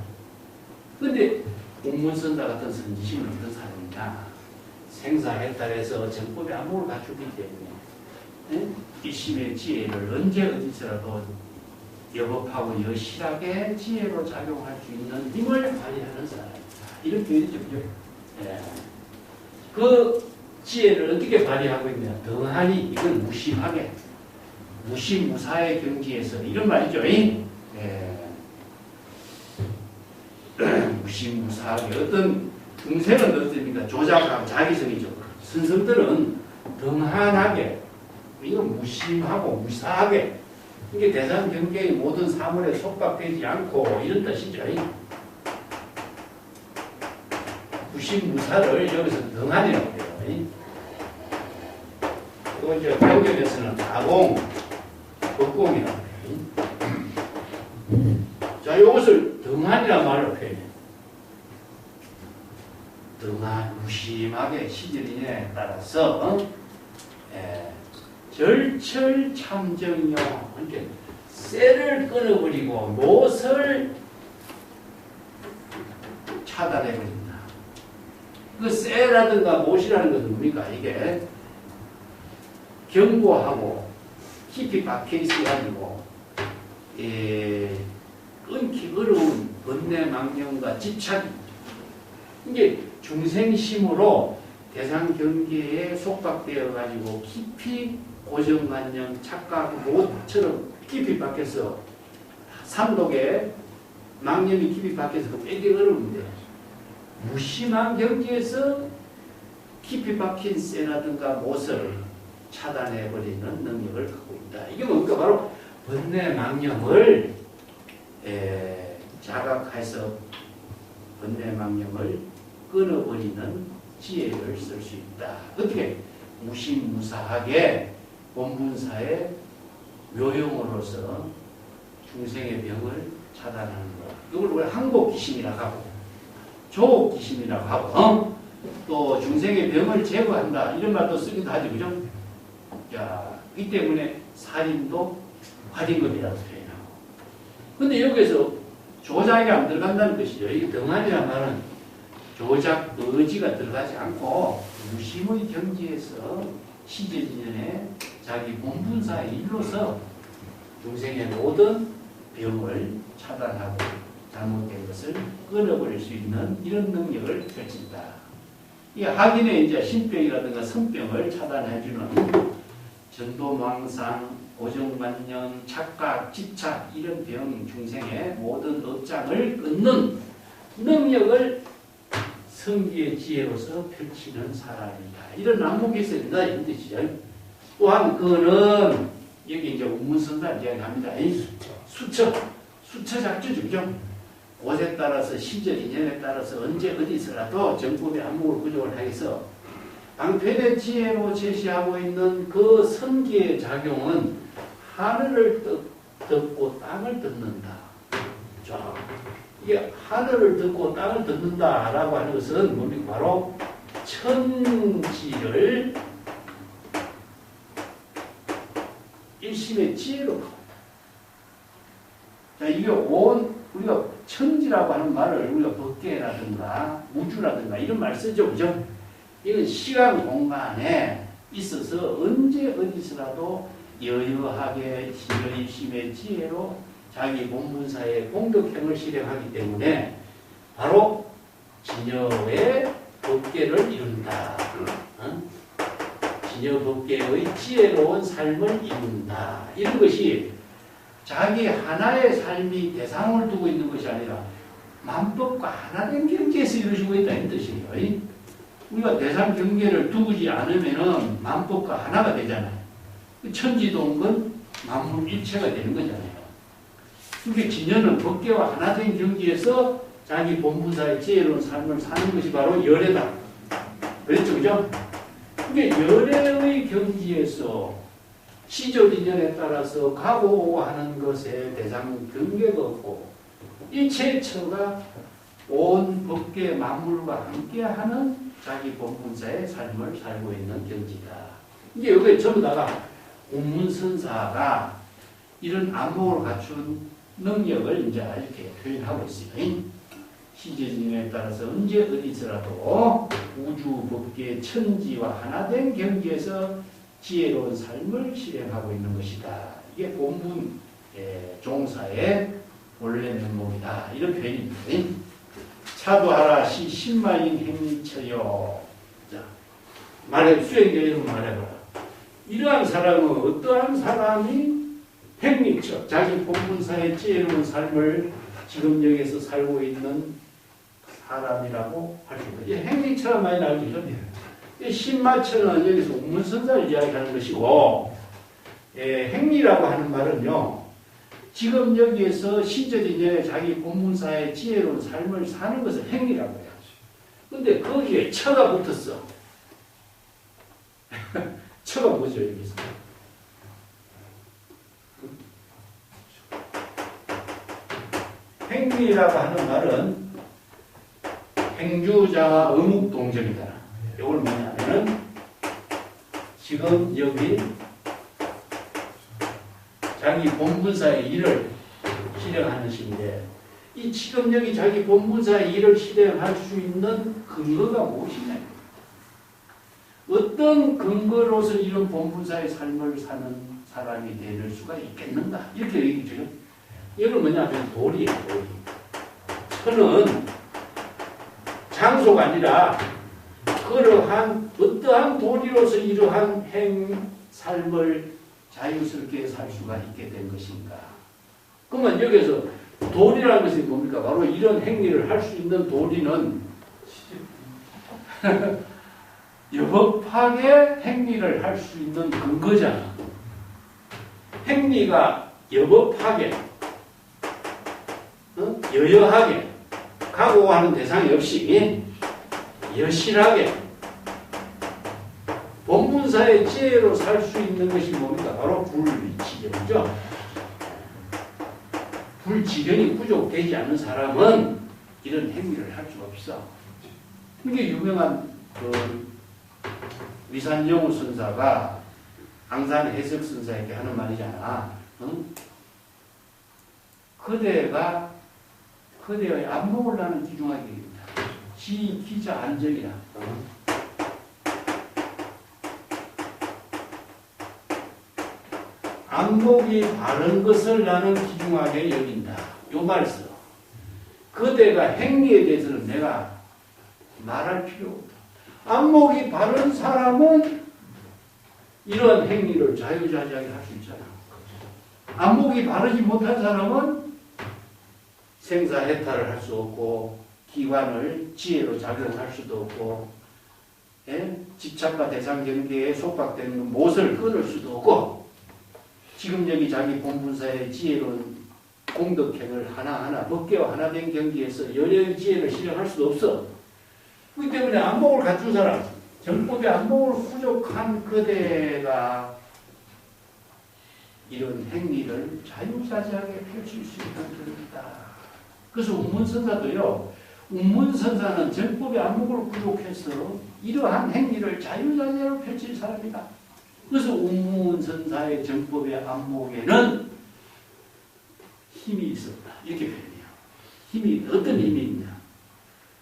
근데 공문선사 같은 선지심은 어떤 사람이냐? 생사해탈에서 정법의 안목을 갖추기 때문에 일심의 지혜를 언제 어디서라도 여법하고 여실하게 지혜로 작용할 수 있는 힘을 발휘하는 사람. 이렇게 되죠. 예. 그 지혜를 어떻게 발휘하고 있냐? 등한히 이건 무심하게, 무심무사의 경지에서 이런 말이죠. 예. 무심무사하게. 어떤 중생은 어떻습니까? 조작하고 자기성이죠. 선성들은 등한하게, 이건 무심하고 무사하게, 이게 대상 경계의 모든 사물에 속박되지 않고 이런 뜻이죠. 무심무사를 여기서 등한이라고 해요. 또 이제 경전에서는 가공, 법공이라고 해요. 자, 이것을 등한이라는 말로 표현해요. 등한, 무심하게 시절인에 따라서 절철참정이요. 이렇게 쇠를 끊어버리고 못을 차단해버린다. 그 쇠라든가 못이라는 것은 뭡니까? 이게 견고하고 깊이 박혀 있어가지고 끊기 어려운 번뇌망령과 집착, 이게 중생심으로 대상 경계에 속박되어 가지고 깊이 고정관념, 착각, 못처럼 깊이 박혀서 삼독에 망념이 깊이 박혀서 빼기 어려운데 무심한 경지에서 깊이 박힌 쇠라든가 못을 차단해버리는 능력을 갖고 있다. 이게 뭡니까? 바로 번뇌 망념을 자각해서 번뇌 망념을 끊어버리는 지혜를 쓸 수 있다. 어떻게? 무심무사하게 본분사의 묘용으로서 중생의 병을 차단하는 것. 이걸 우리가 항복기심이라고 하고 조옥기심이라고 하고 또 중생의 병을 제거한다. 이런 말도 쓰기도 하죠. 그죠? 자, 이 때문에 살인도 활임금이라고 표현하고. 근데 여기서 조작이 안 들어간다는 것이죠. 이 등한이라는 말은 조작, 의지가 들어가지 않고 무심의 경지에서 시제지년에 자기 본분사에 일로서 중생의 모든 병을 차단하고 잘못된 것을 끊어버릴 수 있는 이런 능력을 펼친다. 이 하긴의 이제 신병이라든가 성병을 차단해주는 전도망상, 고정관념, 착각, 집착 이런 병 중생의 모든 업장을 끊는 능력을 성기의 지혜로서 펼치는 사람이다. 이런 안목이 있어야 된다. 이런 뜻이죠. 또한 그는 여기 이제 운문선사 이야기합니다. 수처 작주죠. 그죠? 곳에 따라서 시절 인연에 따라서 언제 어디서라도 정법의 안목을 부족을 하여서 방편의 지혜로 제시하고 있는 그 성기의 작용은 하늘을 덮고 땅을 덮는다. 자, 이게 하늘을 덮고 땅을 덮는다라고 하는 것은 뭡니까? 바로 천지를 일심의 지혜로. 자, 이게 우리가 천지라고 하는 말을 우리가 법계라든가 우주라든가 이런 말 쓰죠. 그죠? 이건 시간 공간에 있어서 언제 어디서라도 여여하게 일심의 지혜로 자기 본분사의 공덕행을 실행하기 때문에 바로 진여의 법계를 이룬다. 진여법계의 지혜로운 삶을 이룬다. 이런 것이 자기 하나의 삶이 대상을 두고 있는 것이 아니라 만법과 하나된 경계에서 이루어지고 있다 이 뜻이에요. 우리가 대상 경계를 두지 않으면은 만법과 하나가 되잖아요. 천지동은 만물 일체가 되는 거잖아요. 그러니까 진여는 법계와 하나된 경지에서 자기 본분사의 지혜로운 삶을 사는 것이 바로 열애다. 그랬죠, 그죠? 그러니까 열애의 경지에서 시조진연에 따라서 가고 오고 하는 것에 대상 경계가 없고 일체처가 온 법계 만물과 함께하는 자기 본분사의 삶을 살고 있는 경지다. 이게 여기 전부 다가 운문선사가 이런 안목을 갖춘 능력을 이제 이렇게 표현하고 있어요. 시제진에 따라서 언제 어디서라도 우주 법계 천지와 하나된 경지에서 지혜로운 삶을 실행하고 있는 것이다. 이게 본문 종사의 본래 면목이다. 이런 표현입니다. 차도하라 시 신마인 행위처요. 자, 수행계에서 말해봐라. 이러한 사람은 어떠한 사람이 행위처, 자기 본분사의 지혜로운 삶을 지금 여기서 살고 있는 사람이라고 할 수 있다. 행위처란 많이 나오죠. 신마처는 여기서 운문선사를 이야기하는 것이고, 행위라고 하는 말은요, 지금 여기에서 시절이내 자기 본문사의 지혜로운 삶을 사는 것을 행위라고 해요. 근데 거기에 처가 붙었어. 처가 뭐죠, 여기서? 행위라고 하는 말은 행주자와 의묵동정이다. 이걸 뭐냐면은 지금 여기 자기 본분사의 일을 실행하는 것인데 이 지금 여기 자기 본분사의 일을 실행할 수 있는 근거가 무엇이냐? 어떤 근거로서 이런 본분사의 삶을 사는 사람이 될 수가 있겠는가? 이렇게 얘기죠. 이건 뭐냐면 도리예요, 도리. 천은 장소가 아니라 그러한 어떠한 도리로서 이러한 삶을 자유스럽게 살 수가 있게 된 것인가. 그러면 여기서 도리라는 것이 뭡니까? 바로 이런 행위를 할 수 있는 도리는 여법하게 행위를 할 수 있는 근거잖아. 행위가 여법하게 여여하게 가고 하는 대상이 없이 여실하게 본분사의 지혜로 살 수 있는 것이 뭡니까? 바로 불지경이죠. 불지경이 부족되지 않은 사람은 이런 행위를 할 수가 없어. 이게 유명한 위산영우 선사가 앙산 해석 선사에게 하는 말이잖아. 응? 그대의 안목을 나는 기중하게 됩니다. 지, 기자, 안정이라. 안목이 바른 것을 나는 기중하게 여긴다. 요 말씀. 그대가 행위에 대해서는 내가 말할 필요 없다. 안목이 바른 사람은 이런 행위를 자유자재하게 할 수 있잖아. 안목이 바르지 못한 사람은 생사해탈을 할 수 없고 기관을 지혜로 작용할 수도 없고 집착과 대상 경계에 속박되는 못을 끊을 수도 없고 지금 여기 자기 본분사의 지혜로운 공덕행을 하나하나 법계와 하나된 경지에서 열의 지혜를 실행할 수도 없어. 그렇기 때문에 안목을 갖춘 사람, 정법의 안목을 부족한 그대가 이런 행위를 자유자재하게 펼칠 수 있는 것이다. 그래서 운문선사도요, 운문선사는 정법의 안목을 부족해서 이러한 행위를 자유자재로 펼칠 사람이다. 그래서 운문선사의 정법의 안목에는 힘이 있었다. 이렇게 표현해요. 힘이, 어떤 힘이 있냐.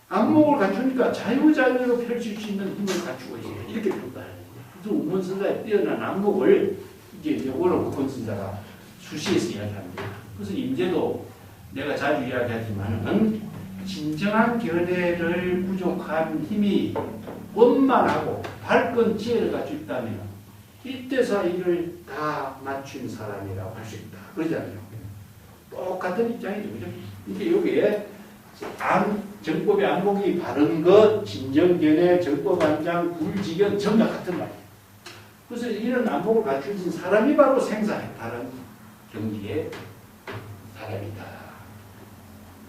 안목을 갖추니까 자유자재로 펼칠 수 있는 힘을 갖추고 있어요. 이렇게 표현해요. 그래서 운문선사의 뛰어난 안목을 이제 오로 국권선사가 수시에서 이야기합니다. 그래서 임제도 내가 자주 이야기하지만은 진정한 견해를 부족한 힘이 원만하고 밝은 지혜를 가지고 있다면 일대사이를 다 맞춘 사람이라고 할 수 있다. 그러잖아요. 똑같은 입장이죠. 그죠? 이게 여기에 정법의 안목이 바른 것, 진정견해, 정법안장, 굴지견 전부 다 같은 말이에요. 그래서 이런 안목을 갖추신 사람이 바로 생사해탈한 경지의 사람이다.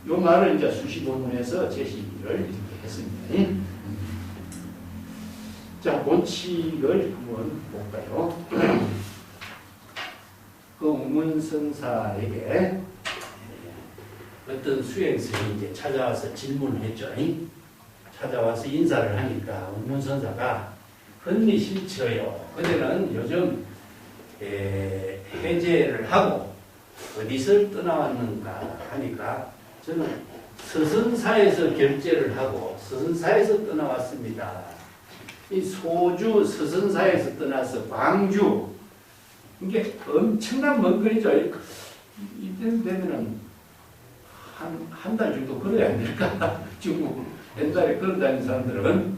이 말을 이제 수시본문에서 제시를 이렇게 했습니다. 자, 본칙을 한번 볼까요? 그 우문선사에게 어떤 수행성이 이제 찾아와서 질문을 했죠. 찾아와서 인사를 하니까 우문선사가 흔히 실처요. 그대는 요즘 해제를 하고 어디서 떠나왔는가 하니까 저는 서선사에서 결제를 하고 서선사에서 떠나왔습니다. 이 소주 서선사에서 떠나서 광주, 이게 엄청난 먼 거리죠. 이때는 되면은 한 달 정도 걸어야 안 될까? 중국 옛날에 걸어 다니는 사람들은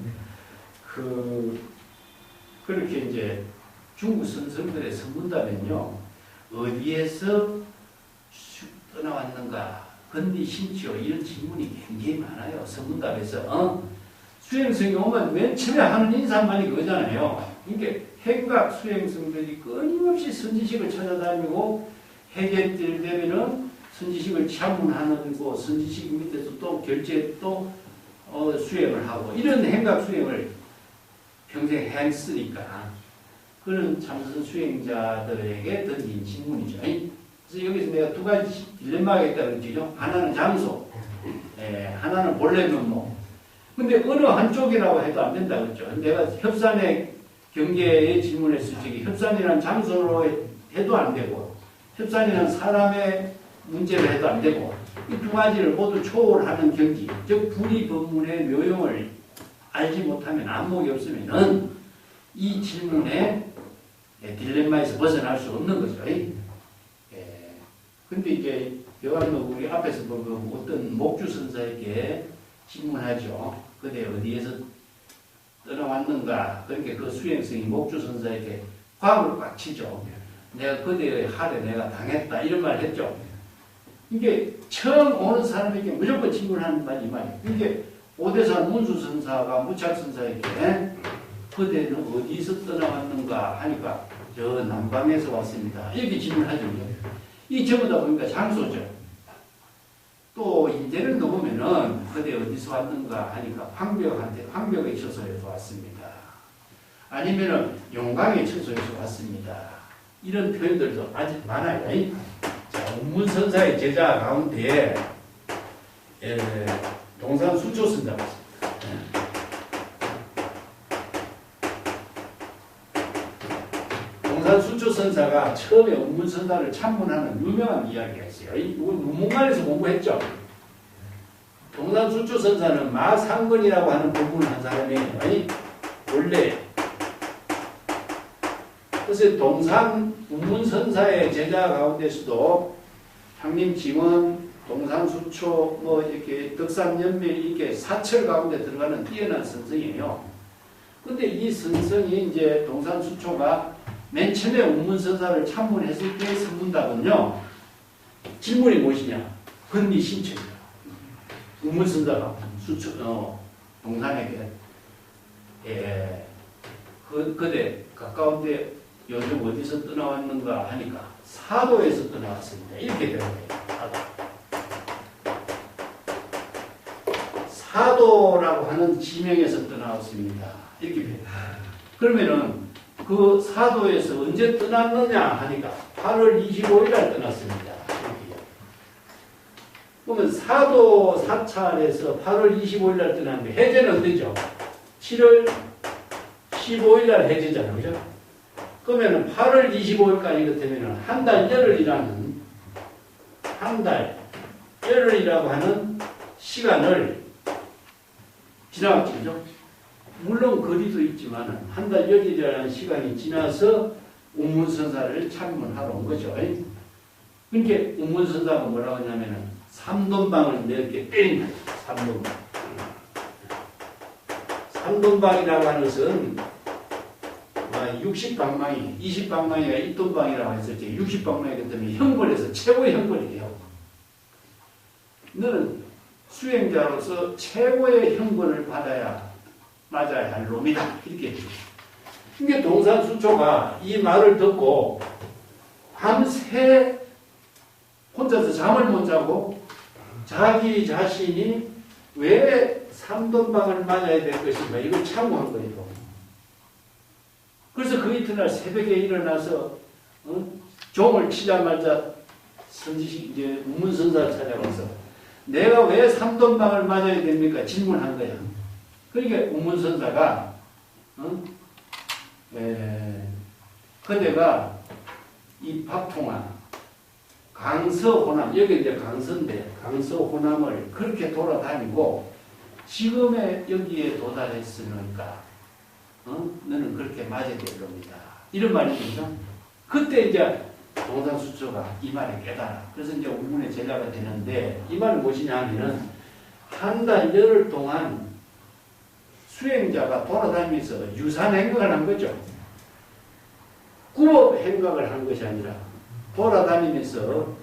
그렇게 이제 중국 선생들의 선문답에는요, 어디에서 떠나왔는가, 건디 신치요, 이런 질문이 굉장히 많아요. 선문답에서. 수행성이 오면 맨 처음에 하는 인사만이 그거잖아요. 이게 행각 수행성들이 끊임없이 선지식을 찾아다니고 해제될 되면은 선지식을 참문하고 선지식 밑에서 또 결제 또 수행을 하고 이런 행각 수행을 평생 했으니까 그런 참선 수행자들에게 던진 질문이죠. 그래서 여기서 내가 두 가지 딜레마가 있다는 거죠. 하나는 장소, 하나는 본래 면목. 근데 어느 한쪽이라고 해도 안 된다 그랬죠. 내가 협산의 경계에 질문했을 적에 협산이라는 장소로 해도 안 되고 협산이라는 사람의 문제를 해도 안 되고 이 두 가지를 모두 초월하는 경지, 즉 불이법문의 묘용을 알지 못하면 안목이 없으면은 이 질문에 딜레마에서 벗어날 수 없는 거죠. 근데 이제 여간도 우리 앞에서 보고 어떤 목주선사에게 질문하죠. 그대 어디에서 떠나왔는가? 그러니까 그 수행성이 목주선사에게 과거를 꽉 치죠. 내가 그대의 할에 내가 당했다 이런 말을 했죠. 이게 처음 오는 사람에게 무조건 질문하는 말이 이 말이에요. 이게 오대산 문수선사가 무착선사에게 그대는 어디서 떠나왔는가 하니까 저 남방에서 왔습니다. 이렇게 질문하죠. 이 전부 다 보니까 장소죠. 또 인제를 넣으면은 그대 어디서 왔는가 하니까 황벽의 처소에서 왔습니다. 아니면은 용광의 처소에서 왔습니다. 이런 표현들도 아주 많아요. 자, 운문선사의 제자 가운데 동산수초선사가 있습니다. 동산수초선사가 처음에 운문선사를 참문하는 유명한 이야기가 있어요. 이건 문문관에서 공부했죠. 동산수초선사는 마상건이라고 하는 법문을 한 사람이에요. 원래 그래서 동산 운문선사의 제자 가운데서도 향림징원, 동산수초, 뭐 이렇게 덕산연밀 이렇게 사철 가운데 들어가는 뛰어난 선성이에요. 근데 이 선성이 이제 동산수초가 맨 처음에 운문선사를 참문했을 때의 선문답은요, 질문이 무엇이냐? 건리 신체입니다. 운문선사가 동산에게 그대 가까운데 요즘 어디서 떠나왔는가 하니까 사도에서 떠나왔습니다. 이렇게 되는 거예요. 사도라고 하는 지명에서 떠나왔습니다. 이렇게 돼요. 그러면은 그 사도에서 언제 떠났느냐 하니까 8월 25일 날 떠났습니다. 이렇게. 그러면 사도 사찰에서 8월 25일 날 떠났는데 해제는 언제죠? 7월 15일 날 해제잖아요. 그죠? 그러면 8월 25일까지 그렇다면 한 달 열흘이라는 한 달 열흘이라고 하는 시간을 지나갔죠. 그죠? 물론 거리도 있지만 한 달 열흘이라는 시간이 지나서 운문선사를 참문하러 온 거죠. 그러니까 운문선사가 뭐라고 하냐면은 삼돈방을 넓게 때린다. 삼돈방. 삼돈방이라고 하는 것은 60방망이, 20방망이가 1돈방이라고 했을 때 60방망이기 때문에 형벌에서 최고의 형벌이에요. 너는 수행자로서 최고의 형벌을 맞아야 할 놈이다. 이렇게 해요. 이게 동산수초가 이 말을 듣고 밤새 혼자서 잠을 못 자고 자기 자신이 왜 삼돈방을 맞아야 될 것인가 이걸 참고한 거예요. 그래서 그 이튿날 새벽에 일어나서 종을 치자마자 선지식 이제 우문선사를 찾아가서 내가 왜 삼돈방을 맞아야 됩니까? 질문한 거야. 그러니까 우문선사가 그대가 이 박통화 강서호남 여기 이제 강서인데 강서호남을 그렇게 돌아다니고 지금의 여기에 도달했으니까 너는 그렇게 맞아야 될 겁니다. 이런 말이죠. 그때 이제 동산수초가 이 말에 깨달아. 그래서 이제 우문의 제자가 되는데 이 말은 무엇이냐 하면은 한 달 열흘 동안 수행자가 돌아다니면서 유산 행각을 한 거죠. 구법 행각을 한 것이 아니라 돌아다니면서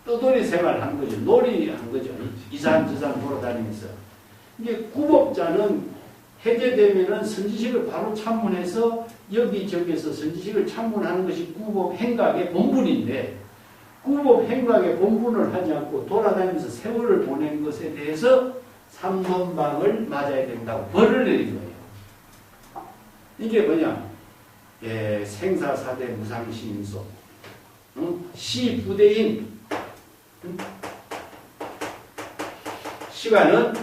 떠돌이 생활을 한 거죠. 놀이한 거죠. 이산 저산 돌아다니면서. 이게 구법자는 해제되면은 선지식을 바로 참문해서 여기저기에서 선지식을 참문하는 것이 구법 행각의 본분인데 구법 행각의 본분을 하지 않고 돌아다니면서 세월을 보낸 것에 대해서 삼돈방을 맞아야 된다고 벌을 내린 거예요. 이게 뭐냐? 생사사대 무상심소 시부대인 시간은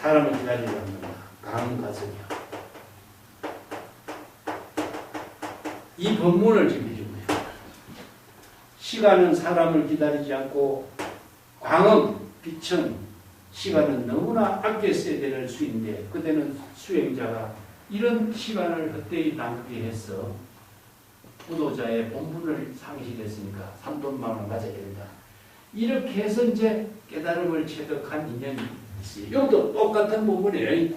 사람을 기다리지 않는다. 강가성이야. 이 법문을 지금 해준 거예요. 시간은 사람을 기다리지 않고 광음, 빛은 시간은 너무나 아껴 써야 될 수인데 그때는 수행자가 이런 시간을 헛되이 낭비해서 부도자의 본분을 상실했으니까 삼돈방을 맞아야 된다. 이렇게 해서 이제 깨달음을 체득한 인연이 있어요. 여기도 똑같은 본문이에요.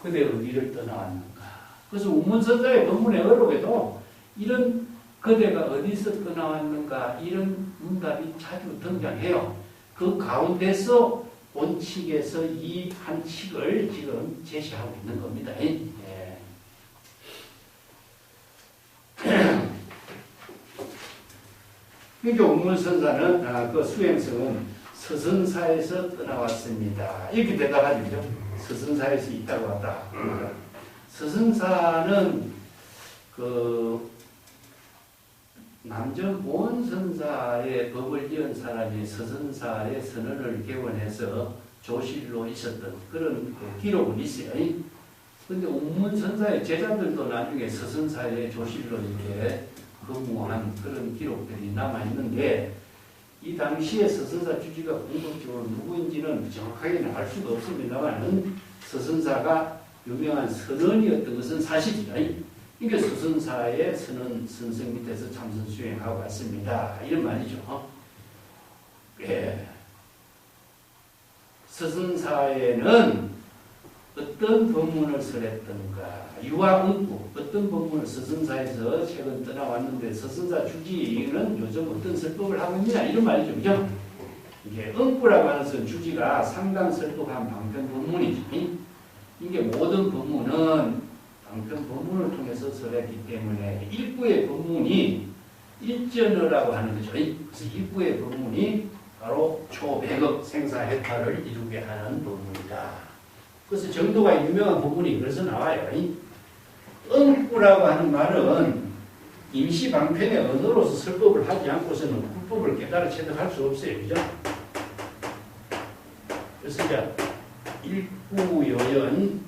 그대 어디를 떠나왔는가. 그래서 우문선자의 본문에 어록에도 이런 그대가 어디서 떠나왔는가 이런 문답이 자주 등장해요. 그 가운데서 본칙에서 이 한 칙을 지금 제시하고 있는 겁니다. 그러니까 우문선사는 그 수행성은 서선사에서 떠나왔습니다. 이렇게 대답하죠. 서선사에서 있다고 하다. 서선사는 그 남전 보원선사의 법을 이은 사람이 서선사의 선언을 개원해서 조실로 있었던 그런 기록은 있어요. 그런데 우문선사의 제자들도 나중에 서선사의 조실로 이렇게 근무한 그런 기록들이 남아있는데 이 당시에 서선사 주지가 궁극적으로 누구인지는 정확하게는 알 수가 없습니다만 서선사가 유명한 선언이었던 것은 사실이다. 그러니까 서선사의 선언 선생 밑에서 참선 수행하고 왔습니다. 이런 말이죠. 서선사에는 어떤 법문을 설했던가 유아응구 어떤 법문을 서선사에서 최근 떠나왔는데 서선사 주지는 요즘 어떤 설법을 하고 있느냐 이런 말이죠. 그죠? 이게 응구라고 하는 것은 주지가 상당 설법한 방편 법문이죠. 이게 모든 법문은 방편 법문을 통해서 설했기 때문에 일부의 법문이 일전어라고 하는 거죠. 그래서 일부의 법문이 바로 초백업 생사해탈을 이루게 하는 법문이다. 그래서 정도가 유명한 부분이 그래서 나와요. 응구라고 하는 말은 임시방편의 언어로서 설법을 하지 않고서는 불법을 깨달아 체득할 수 없어요. 그죠? 그래서 이제 일구여연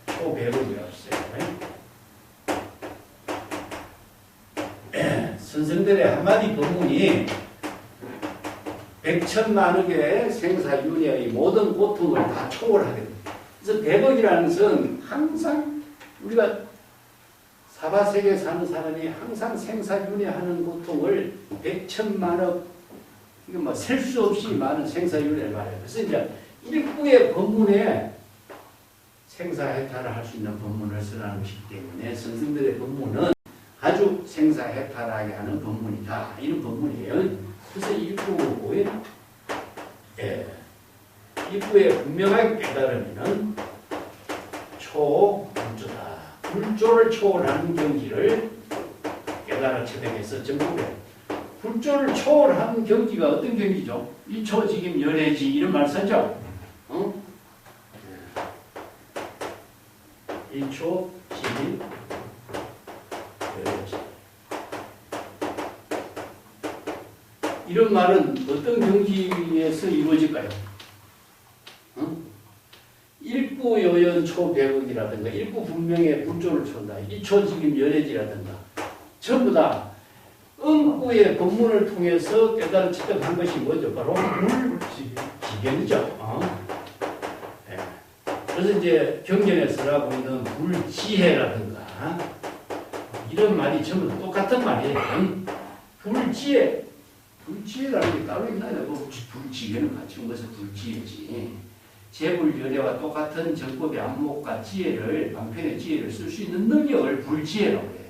초배급이었어요. 선생들의 한마디 법문이 백천만억의 생사윤회의 모든 고통을 다 초월하게 됩니다. 그래서 백억이라는 것은 항상 우리가 사바세계에 사는 사람이 항상 생사윤회하는 고통을 백천만억 이거 뭐 셀 수 없이 많은 생사윤회를 말해요. 그래서 이제 일부의 법문에 생사해탈을 할 수 있는 법문을 쓰라는 것이기 때문에 선생들의 법문은 아주 생사해탈하게 하는 법문이다. 이런 법문이에요. 그래서 입구에, 예, 입구에 분명하게 깨달으면은 초불조다. 불조를 초월하는 경지를 깨달아 체득해서 전국에. 불조를 초월하는 경지가 어떤 경지죠? 이초 지금 열애지 이런 말 쓰죠? 어? 이초 지금 열애지. 이런 말은 어떤 경지에서 이루어질까요? 어? 일구요연 초배극이라든가 일구분명의 불조를 촌다. 이초 지금 열애지라든가 전부 다 응구의 법문을 통해서 깨달아 체득한 것이 뭐죠? 바로 불지견이죠. 네. 그래서 이제 경전에 쓰라고 있는 불지혜라든가 이런 말이 전부 똑같은 말이에요. 불지혜, 불지혜라는 게 따로 있나요? 불지혜는 같이 온 것은 불지혜지. 재불열애와 똑같은 정법의 안목과 지혜를, 방편의 지혜를 쓸 수 있는 능력을 불지혜라고 해요.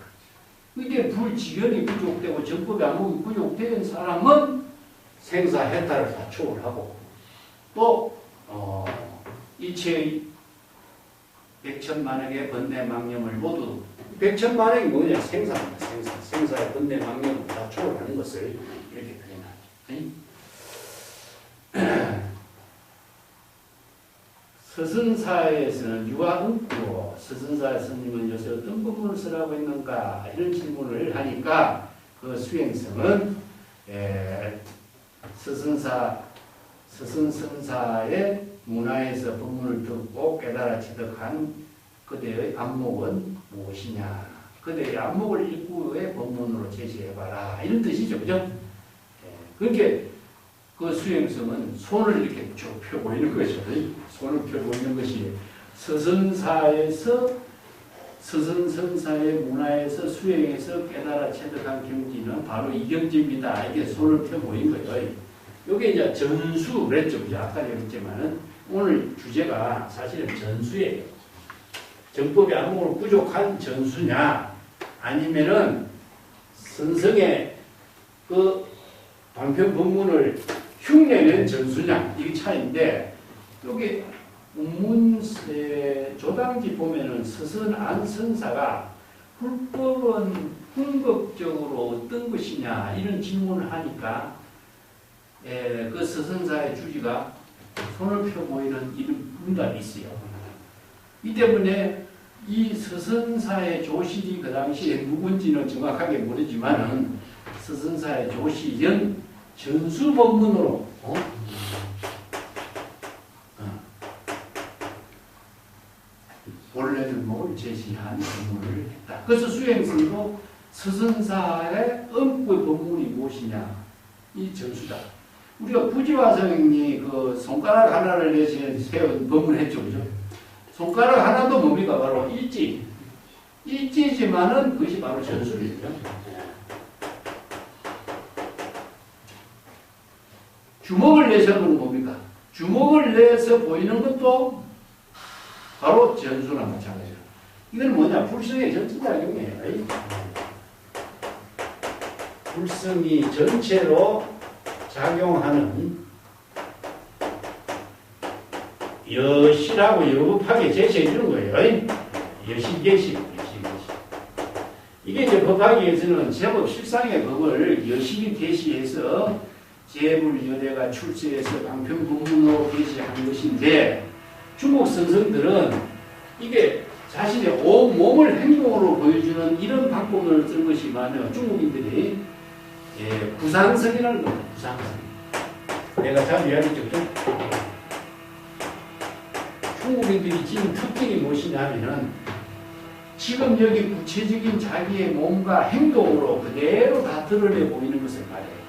이게 불지견이 부족되고 정법의 안목이 부족된 사람은 생사해탈을 다 초월하고 또 이체의 백천만억의 번뇌망념을 모두 백천만억이 뭐냐? 생사입니다. 생사의 번뇌망념을 다 초월하는 것을 이렇게 표현하죠. 서선사에서는 유아응구로 서선사 스님은 요새 어떤 법문을 쓰라고 했는가 이런 질문을 하니까 그 수행성은 서선선사의 문화에서 법문을 듣고 깨달아 체득한 그대의 안목은 무엇이냐, 그대의 안목을 일구의 법문으로 제시해봐라 이런 뜻이죠. 그죠? 그렇게 그 수행성은 손을 이렇게 쭉 펴 보이는 거죠. 손을 펴 보이는 것이 서선선사의 문화에서 수행해서 깨달아 체득한 경지는 바로 이 경지입니다. 이게 손을 펴 보인 거예요. 이게 이제 전수 그랬죠. 아까 얘기했지만은 오늘 주제가 사실은 전수예요. 정법의 안목으로 부족한 전수냐, 아니면은 선성의 그 방편 법문을 흉내낸 전수냐, 이게 차이인데, 여기 운문세 조당지 보면은 서선안선사가 불법은 궁극적으로 어떤 것이냐 이런 질문을 하니까 그 서선사의 주지가 손을 펴 보이는 이런 문답이 있어요. 이 때문에 이 서선사의 조실이 그 당시에 누군지는 정확하게 모르지만은 서선사의 조실은 전수 법문으로 본래는 뭘 제시한 법문을 했다. 그래서 수행성도 서선사의 엄구의 법문이 무엇이냐, 이 전수다. 우리가 부지화성이 그 손가락 하나를 내서 세운 법문을 했죠, 그죠? 손가락 하나도 뭡니까? 바로 일지. 일지지만은 그것이 바로 전수입니다. 주먹을 내서 보는 뭡니까? 주먹을 내서 보이는 것도 바로 전수나 마찬가지로. 이건 뭐냐? 불성의 전체작용이에요. 불성이 전체로 작용하는 여실하고 여법하게 제시해 주는 거예요. 여실계시. 이게 이제 법학에서는 제법 실상의 법을 여실히 계시해서 재불열애가 출세해서 방편법문으로 계시한 것인데, 중국 선성들은 이게 자신의 온 몸을 행동으로 보여주는 이런 방법을 쓴 것이 많아요. 중국인들이 구상성이라는 겁니다. 구상성. 내가 잘 이야기했죠. 중국인들이 지금 특징이 무엇이냐면은 지금 여기 구체적인 자기의 몸과 행동으로 그대로 다 드러내 보이는 것을 말해요.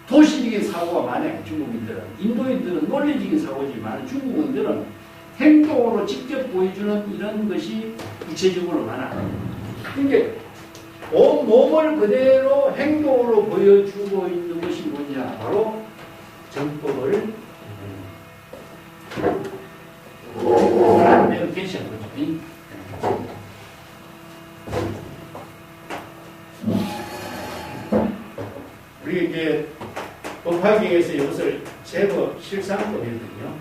도시적인 사고가 많아요. 중국인들은. 인도인들은 논리적인 사고지만 중국인들은 행동으로 직접 보여주는 이런 것이 구체적으로 많아요. 그러니까 온 몸을 그대로 행동으로 보여주고 있는 것이 뭐냐, 바로 정법을 내가 계시한 거죠. 우리 이제 독하기 위해서 이것을 제법 실상법이거든요.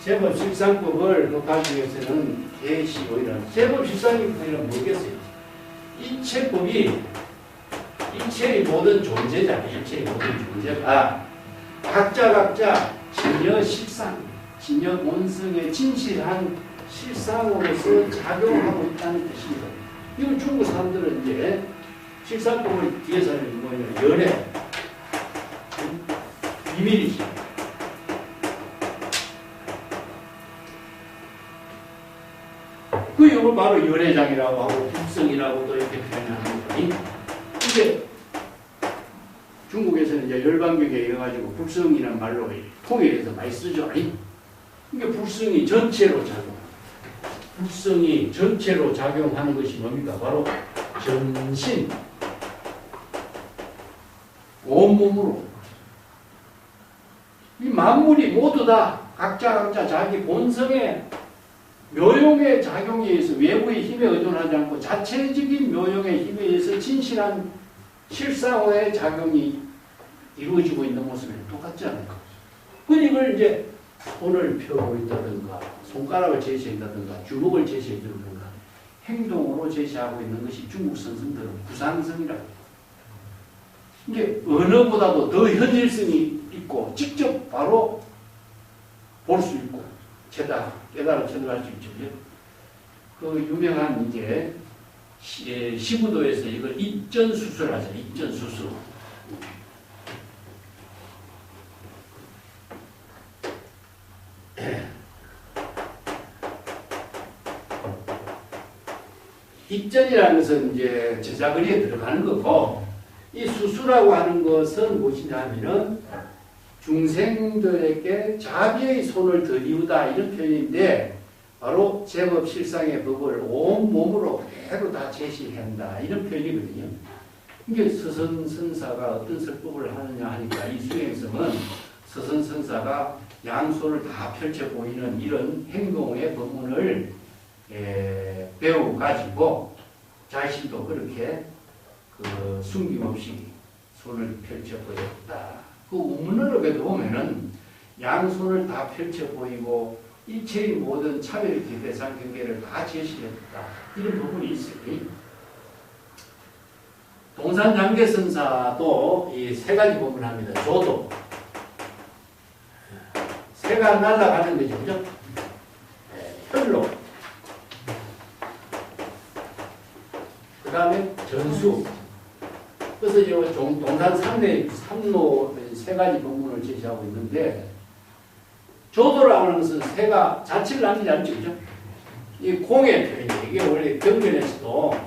제법 실상법을 독하기 위해서는 계시오이란 제법 실상법이란 뭐겠어요? 이체법이 일체의 모든 존재자, 일체의 모든 존재가 각자 진여 실상, 진여 본성의 진실한 실상으로서 작용하고 있다는 뜻입니다. 이건 중국 사람들은 이제 실상법을 뒤에서는 뭐냐, 열애, 비밀이지. 그 이걸 바로 열애장이라고 하고 불성이라고도 이렇게 표현하는 거니. 이게 중국에서는 이제 열반경에 이어가지고 불성이라는 말로 통일해서 많이 쓰죠. 이게 불성이 전체로 작용합니다. 불성이 전체로 작용하는 것이 뭡니까? 바로 전신, 온몸으로. 이 만물이 모두 다 각자 자기 본성의 묘용의 작용에 의해서 외부의 힘에 의존하지 않고 자체적인 묘용의 힘에 의해서 진실한 실상의 작용이 이루어지고 있는 모습이 똑같지 않을까. 이걸 이제 손을 펴고 있다든가 손가락을 제시한다든가 주먹을 제시한다든가 행동으로 제시하고 있는 것이 중국 선생들은 구상성이라고 해요. 이게 언어보다도 더 현실성이 있고 직접 바로 볼 수 있고 깨달아 체득할 수 있죠. 그 유명한 이제 시부도에서 이걸 입전수술 하죠. 입전수술. 입전이라는 것은 이제 제자거리에 들어가는 거고, 이 수수라고 하는 것은 무엇이냐 하면은 중생들에게 자비의 손을 들이우다 이런 표현인데, 바로 제법 실상의 법을 온 몸으로 그대로 다 제시한다 이런 표현이거든요. 이게 서선선사가 어떤 설법을 하느냐 하니까 이 수행성은 서선선사가 양손을 다 펼쳐 보이는 이런 행동의 법문을 배워 가지고 자신도 그렇게 숨김없이 손을 펼쳐 보였다. 그 우문어록에도 보면은 양손을 다 펼쳐 보이고 일체의 모든 차별 대상 경계를 다 제시했다. 이런 부분이 있어요. 동산장계선사도 이 세 가지 부분을 합니다. 조도. 새가 날아가는 거죠. 그죠? 혈로. 그 다음에 전수. 그래서 이 동산 삼로 세 가지 부분을 제시하고 있는데, 조도라고 하는 것은 새가 자취를 남기지 않죠. 그죠? 이 공의 표현이에요. 이게 원래 경전에서도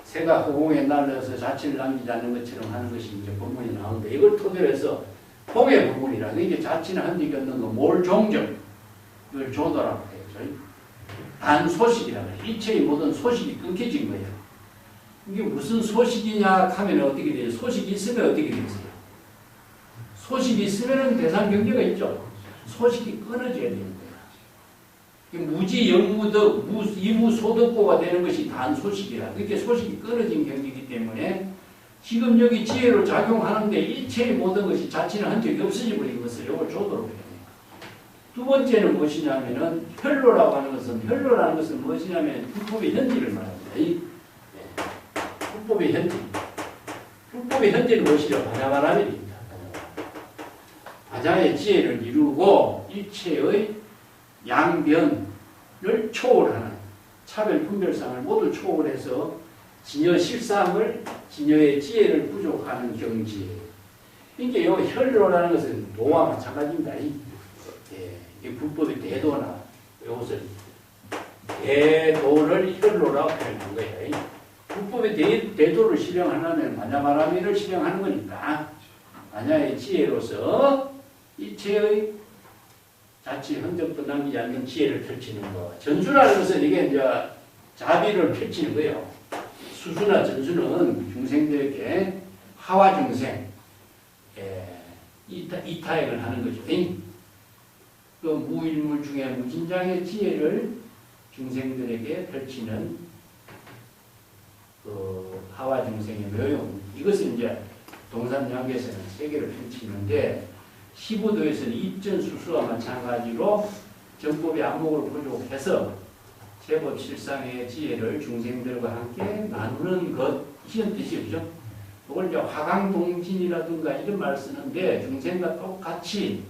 새가 허공에 날려서 자취를 남기지 않는 것처럼 하는 것이 이제 본문이 나오는데, 이걸 토대로 해서 공의 부분이라, 이게 자취나 흔적이 없는 거, 몰종적, 이걸 조도라고 해요. 단소식이라고 해요. 일체의 모든 소식이 끊겨진 거예요. 이게 무슨 소식이냐 하면 어떻게 돼요? 소식이 있으면 어떻게 되겠어요? 소식이 있으면 대상 경계가 있죠. 소식이 끊어져야 되는 거예요. 무지 영무덕, 이무소득고가 되는 것이 단소식이라. 그렇게 소식이 끊어진 경계이기 때문에 지금 여기 지혜로 작용하는데 일체의 모든 것이 자체는 한 적이 없어져 버린 것을 이걸 조도로 해요. 두 번째는 무엇이냐면은 혈로라고 하는 것은, 혈로라는 것은 무엇이냐면 불법의 현지를 말합니다. 불법의 현지. 불법의 현지는 무엇이죠? 반야바라밀입니다. 바자의 지혜를 이루고 일체의 양변을 초월하는 차별 분별상을 모두 초월해서 진여 실상을, 진여의 지혜를 부족하는 경지. 이게 이 혈로라는 것은 도와 마찬가지입니다. 이 불법의 대도나 이것을 대도를 혈로라고 표현한 거예요. 불법의 대도를 실행하려면 반야바라밀을 실행하는 거니까 반야의 지혜로서 일체의 자치 흔적도 남기지 않는 지혜를 펼치는 거. 전수라는 것은 이게 이제 자비를 펼치는 거예요. 수수나 전수는 중생들에게 하와 중생, 이타행을 하는 거죠. 그 무일물 중에 무진장의 지혜를 중생들에게 펼치는 그 하와 중생의 묘용, 이것은 이제 동산양계에서는 세계를 펼치는데, 시부도에서는 입전수수와 마찬가지로 정법의 안목을 부족해서 제법 실상의 지혜를 중생들과 함께 나누는 것, 이런 뜻이죠. 그걸 이제 화강동진이라든가 이런 말을 쓰는데, 중생과 똑같이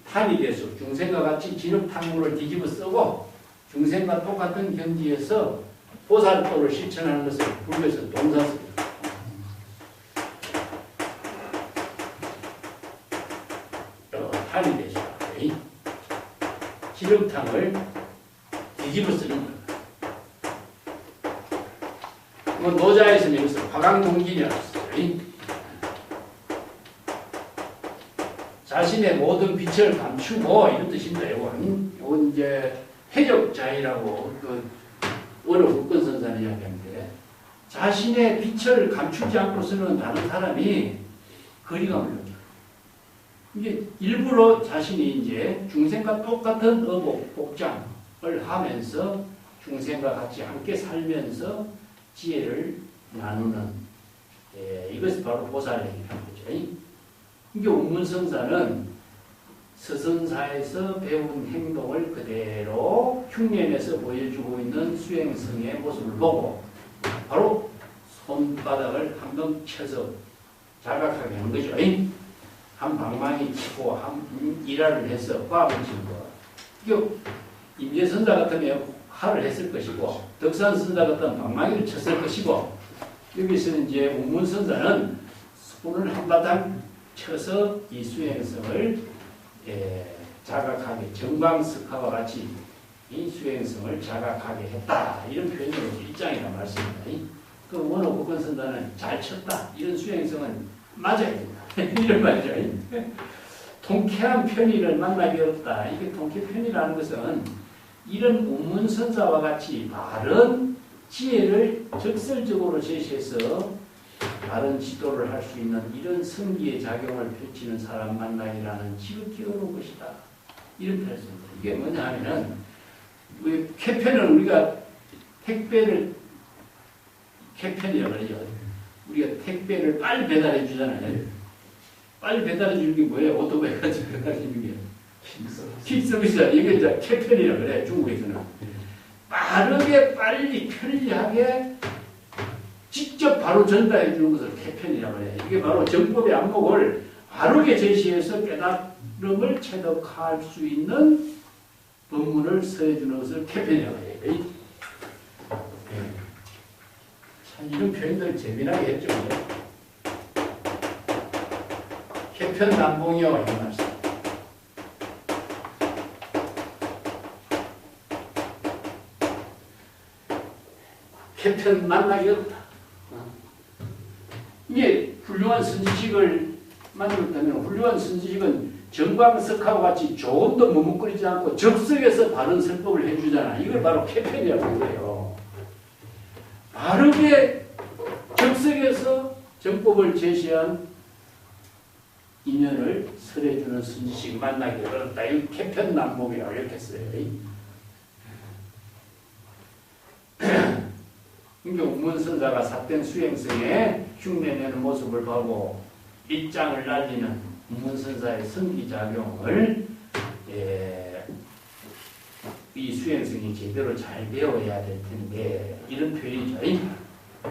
탄이 돼서 중생과 같이 진흙탕물을 뒤집어 쓰고 중생과 똑같은 경지에서 보살도를 실천하는 것을 불교에서 동사씁니다. 탄이 돼서 진흙탕을 뒤집어 쓰는 거예요. 뭐 노자에서는 여기서 화강동진이라고 했어요. 자신의 모든 빛을 감추고, 이런 뜻입니다. 이건 이제 해적자이라고 그 원어 국건선사는 이야기하는데, 자신의 빛을 감추지 않고서는 다른 사람이 거리감을 느껴요. 이게 일부러 자신이 이제 중생과 똑같은 의복, 복장을 하면서 중생과 같이 함께 살면서 지혜를 나누는, 이것이 바로 보살행위라는 거죠. 이게 운문성사는 서선사에서 배운 행동을 그대로 흉내내서 보여주고 있는 수행성의 모습을 보고 바로 손바닥을 한번 쳐서 자각하게 하는 거죠. 한 방망이 치고 한 일화를 해서 과학을 친 거. 이거 임재선사 같으면 화를 했을 것이고, 덕산선사 같은 방망이를 쳤을 것이고, 여기서는 이제 운문선사는 손을 한바탕 쳐서 이 수행성을 자각하게, 정광석화와 같이 이 수행성을 자각하게 했다, 이런 표현으로 일장이라 말씀입니다. 그 원어 국건선사는 잘 쳤다, 이런 수행성은 맞아야 된다 이런 말이죠. 통쾌한 편의를 만나기 어렵다. 이게 통쾌 편의라는 것은 이런 운문선사와 같이 바른 지혜를 적설적으로 제시해서 바른 지도를 할 수 있는 이런 성기의 작용을 펼치는 사람 만나기라는 지극히 어려운 것이다, 이런 표현입니다. 이게 뭐냐 하면은, 캐편은 우리가 택배를, 캐편이라고 그러죠. 우리가 택배를 빨리 배달해 주잖아요. 빨리 배달해 주는 게 뭐예요? 오토바이 같이 배달해 주는 게 퀵서비스다. 이게 이제 캐편이라고 그래, 중국에서는. 빠르게, 빨리, 편리하게 직접 바로 전달해 주는 것을 캐편이라고 해요. 이게 바로 정법의 안목을 바르게 제시해서 깨달음을 체득할 수 있는 법문을 서해주는 것을 캐편이라고 해요. 참 이런 표현들 재미나게 했죠. 캐편남봉이요, 이런 말씀. 캐편 만나기 어렵다. 이게 훌륭한 선지식을 만들었다면, 훌륭한 선지식은 정광석하고 같이 조금도 머뭇거리지 않고 적석에서 바른 설법을 해주잖아. 이걸 바로 캐편이라고 하는 거예요. 바르게 적석에서 정법을 제시한 인연을 설해주는 선지식 만나기 어렵다. 이 캐편남목이라고 이렇게 써요. 그러니까 운문선사가 삿된 수행성에 흉내내는 모습을 보고 일장을 날리는 운문선사의 성기작용을 이 수행성이 제대로 잘 배워야 될 텐데, 이런 표현이죠.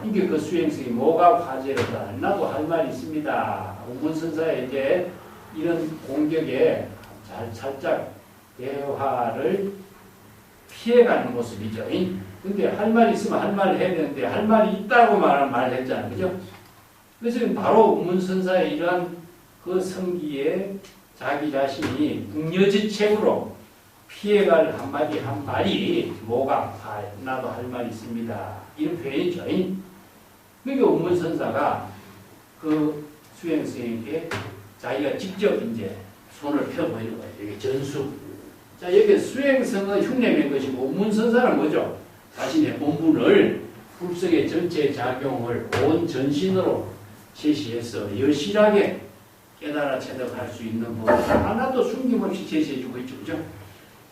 이게 그 수행성이 뭐가 화제로다. 나도 할 말이 있습니다. 운문선사의 이제 이런 공격에 살짝 대화를 피해가는 모습이죠. 근데 할 말이 있으면 할 말을 해야 되는데, 할 말이 있다고 말을 했잖아요. 그죠? 그래서 바로 운문선사의 이러한 그 성기에 자기 자신이 궁여지책으로 피해갈 한마디 한 말이 뭐가 나도 할 말이 있습니다, 이런 표현이죠. 그러니까 운문선사가 그 수행생에게 자기가 직접 이제 손을 펴 보이는 거예요. 이게 전수. 자, 여기 수행성은 흉내낸 것이고, 운문선사는 뭐죠? 자신의 본분을 불석의 전체 작용을 온 전신으로 제시해서 여실하게 깨달아 체득할 수 있는 법을 하나도 숨김없이 제시해주고 있죠. 그죠?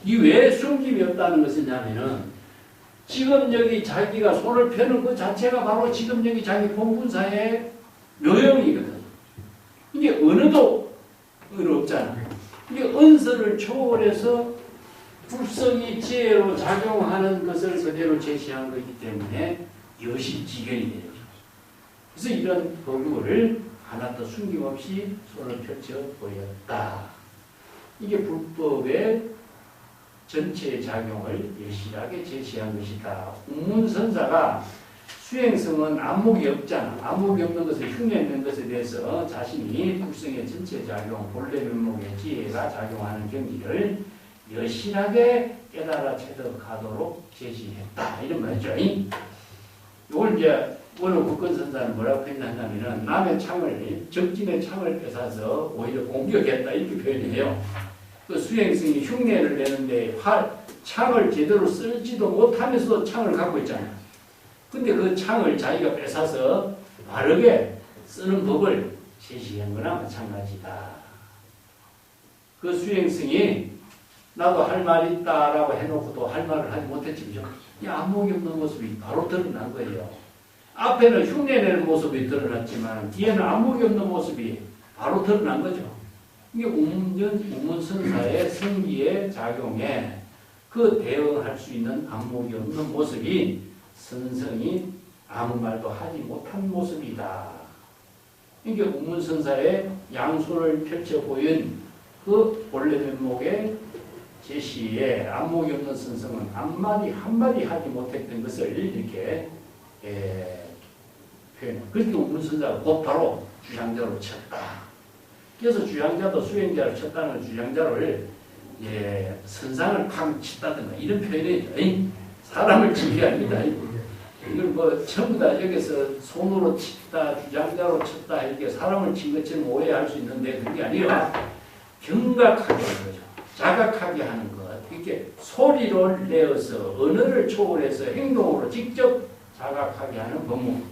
이 왜 숨김이 없다는 것이냐면은, 지금 여기 자기가 손을 펴는 그 자체가 바로 지금 여기 자기 본분사의 묘형이거든. 이게 언어도 어렵잖아. 이게 언서를 초월해서 불성이 지혜로 작용하는 것을 그대로 제시한 것이기 때문에 여실지경이 되죠. 그래서 이런 법을 하나도 숨김없이 손을 펼쳐 보였다. 이게 불법의 전체의 작용을 여실하게 제시한 것이다. 운문선사가 수행성은 안목이 없잖아. 안목이 없는 것을 흉내낸 것에 대해서 자신이 불성의 전체 작용, 본래 면목의 지혜가 작용하는 경지를 여실하게 깨달아 체득하도록 제시했다. 이런 말이죠. 이걸 이제 오늘 국건선사는 뭐라고 표현하냐면은 남의 창을, 적진의 창을 뺏어서 오히려 공격했다. 이렇게 표현해요. 그 수행성이 흉내를 내는데 창을 제대로 쓰지도 못하면서도 창을 갖고 있잖아요. 근데 그 창을 자기가 뺏어서 바르게 쓰는 법을 제시한 거나 마찬가지다. 그 수행성이 나도 할 말이 있다라고 해놓고도 할 말을 하지 못했지, 그죠? 이 안목이 없는 모습이 바로 드러난 거예요. 앞에는 흉내내는 모습이 드러났지만 뒤에는 안목이 없는 모습이 바로 드러난 거죠. 이게 우문선사의 성기의 작용에 그 대응할 수 있는 안목이 없는 모습이 선성이 아무 말도 하지 못한 모습이다. 이게 우문선사의 양손을 펼쳐 보인 그 본래 면목의 제시에 안목이 없는 선성은 한마디 하지 못했던 것을 이렇게 표현해요. 그렇게 우문선사가 곧바로 주장자로 쳤다. 그래서 주장자도 수행자를 쳤다는 주장자를 선상을 팡 쳤다든가 이런 표현이죠. 사람을 친 게 아닙니다. 이걸 뭐 전부 다 여기서 손으로 쳤다, 주장자로 쳤다 이렇게 사람을 친 것처럼 오해할 수 있는데 그게 아니라 경각하게 하는 거죠. 자각하게 하는 것. 이렇게 소리를 내어서 언어를 초월해서 행동으로 직접 자각하게 하는 법문.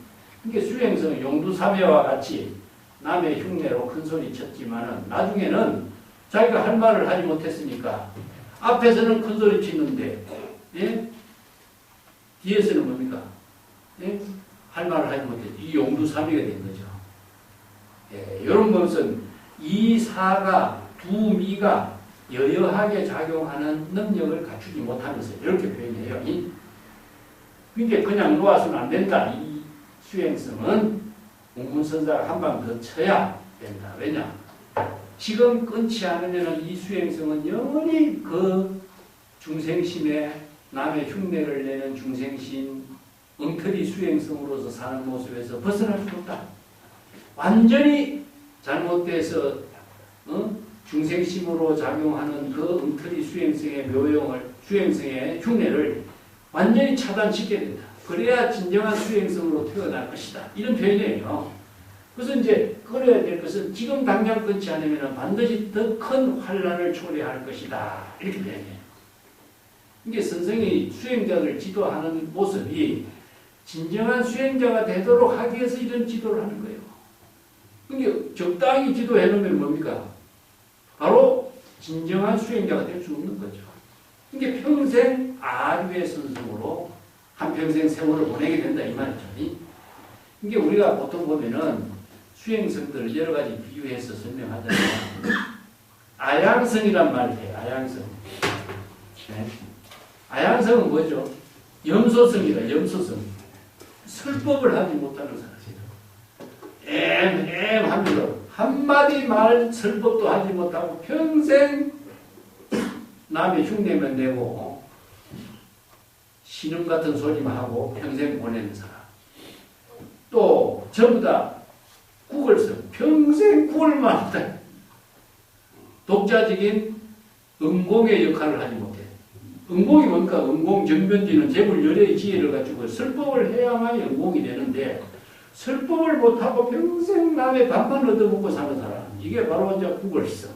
이게 수행성 용두사매와 같이 남의 흉내로 큰 소리 쳤지만은 나중에는 자기가 할 말을 하지 못했으니까 앞에서는 큰 소리 치는데 뒤에서는 뭡니까? 할 말을 하지 못했죠. 이 용두사매가 된 거죠. 이런 것은 이 사가 두 미가 여여하게 작용하는 능력을 갖추지 못하면서 이렇게 표현해요. 그러니까 그냥 놓아서는 안 된다. 이 수행성은 우문선사가 한 방 더 쳐야 된다. 왜냐? 지금 끊지 않으면 이 수행성은 영원히 그 중생심에 남의 흉내를 내는 중생심, 엉터리 수행성으로서 사는 모습에서 벗어날 수 없다. 완전히 잘못돼서 중생심으로 작용하는 그 엉터리 수행성의 묘용을, 수행성의 흉내를 완전히 차단시켜야 된다. 그래야 진정한 수행성으로 태어날 것이다. 이런 표현이에요. 그래서 이제 그래야 될 것은 지금 당장 끊지 않으면 반드시 더 큰 환란을 초래할 것이다. 이렇게 표현해요. 이게 선생이 수행자를 지도하는 모습이 진정한 수행자가 되도록 하기 위해서 이런 지도를 하는 거예요. 그러니까 적당히 지도해 놓으면 뭡니까? 바로 진정한 수행자가 될 수 없는 거죠. 이게 평생 아류의 선성으로 한평생 세월을 보내게 된다 이 말이죠. 이게 우리가 보통 보면은 수행성들을 여러 가지 비유해서 설명하자면 아양성이란 말을 해요. 아양성. 아양성은 뭐죠? 염소성이다. 염소성. 설법을 하지 못하는 사람이에요. 하면서 한마디 말 설법도 하지 못하고 평생 남의 흉내만 내고 신음 같은 소리만 하고 평생 보내는 사람. 또 전부 다 국을성. 평생 국을만 하다. 독자적인 응공의 역할을 하지 못해. 응공이 뭔가? 응공 정변지는 재불열의 지혜를 가지고 설법을 해야만 응공이 되는데 설법을 못하고 평생 남의 밥만 얻어먹고 사는 사람. 이게 바로 이제 국을성.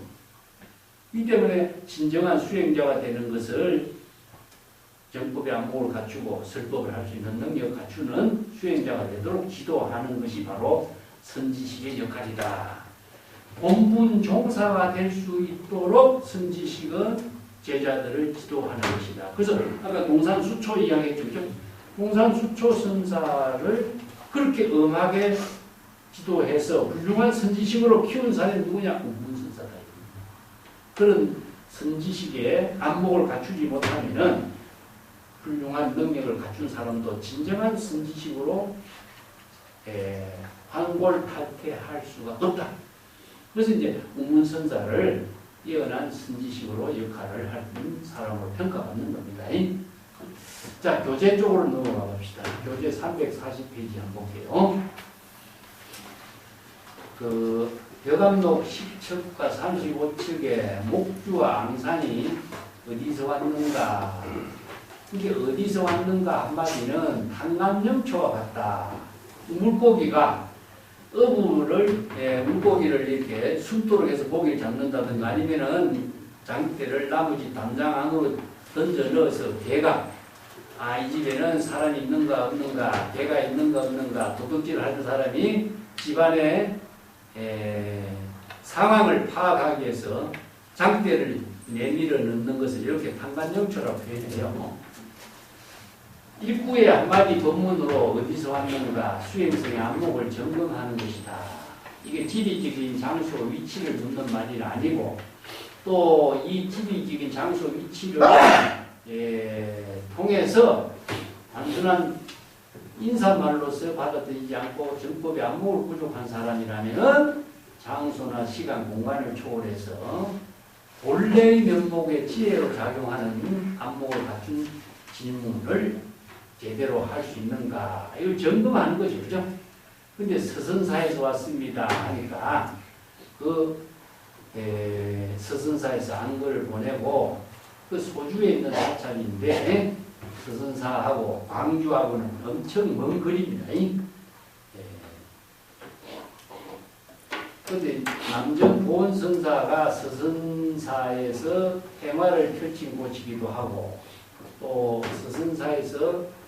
이 때문에 진정한 수행자가 되는 것을 정법의 안목을 갖추고 설법을 할 수 있는 능력을 갖추는 수행자가 되도록 지도하는 것이 바로 선지식의 역할이다. 본분 종사가 될 수 있도록 선지식은 제자들을 지도하는 것이다. 그래서 아까 동산수초 이야기했죠. 그죠? 동산수초 선사를 그렇게 엄하게 지도해서 훌륭한 선지식으로 키운 사람이 누구냐? 운문선사다. 그런 선지식의 안목을 갖추지 못하면은 훌륭한 능력을 갖춘 사람도 진정한 선지식으로 환골탈태할 수가 없다. 그래서 이제 운문선사를 뛰어난 선지식으로 역할을 하는 사람으로 평가받는 겁니다. 자, 교재 쪽으로 넘어가 봅시다. 교재 340페이지 한번 볼게요. 그 벼감록 10척과 35척의 목주와 앙산이 어디서 왔는가? 이게 어디서 왔는가 한마디는 탄감염초와 같다. 물고기가 물고기를 이렇게 숨도록 해서 고기를 잡는다든가 아니면은 장대를 나머지 담장 안으로 던져 넣어서 개가 이 집에는 사람이 있는가 없는가, 개가 있는가 없는가 도둑질을 하는 사람이 집안에 상황을 파악하기 위해서 장대를 내밀어 넣는 것을 이렇게 탄감염초라고 표현해요. 입구의 한마디 법문으로 어디서 왔는가 수행성의 안목을 점검하는 것이다. 이게 지리적인 장소 위치를 묻는 말이 아니고 또 이 지리적인 장소 위치를 통해서 단순한 인사말로서 받아들이지 않고 정법의 안목을 부족한 사람이라면 장소나 시간, 공간을 초월해서 본래의 면목의 지혜로 작용하는 안목을 갖춘 질문을 제대로 할 수 있는가 이걸 점검하는 거죠. 그죠? 근데 서선사에서 왔습니다 하니까 서선사에서 안거를 보내고 그 소주에 있는 사찰인데 서선사하고 광주하고는 엄청 먼 거리입니다. 그런데 남정 보원선사가 서선사에서 해마를 펼친 곳이기도 하고 또 서선사에서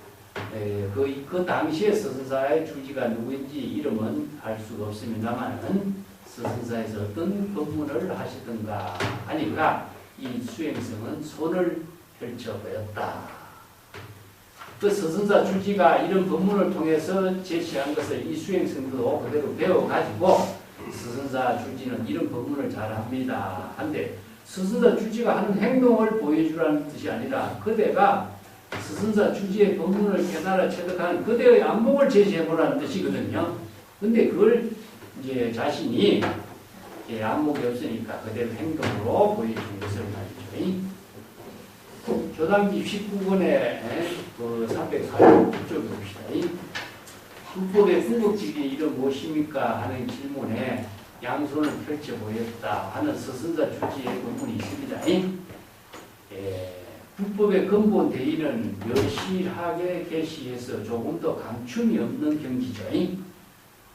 그 당시에 서선사의 주지가 누구인지 이름은 알 수가 없습니다만 서선사에서 어떤 법문을 하시던가 하니까 이 수행성은 손을 펼쳐 보였다. 그 서선사 주지가 이런 법문을 통해서 제시한 것을 이 수행성도 그대로 배워가지고 서선사 주지는 이런 법문을 잘합니다. 한데 서선사 주지가 하는 행동을 보여주라는 뜻이 아니라 그대가 서선사 주지의 법문을 깨달아 체득하는 그대의 안목을 제시해보라는 뜻이거든요. 근데 그걸 이제 자신이 안목이 없으니까 그대로 행동으로 보여주는 것을 말이죠. 조당기 19권에 그 346쪽에 봅시다. 불법의 궁극직이 이름 무엇입니까? 하는 질문에 양손을 펼쳐 보였다 하는 서선사 주지의 본문이 있습니다. 불법의 근본 대의는 여실하게 계시해서 조금 더 감춤이 없는 경지죠.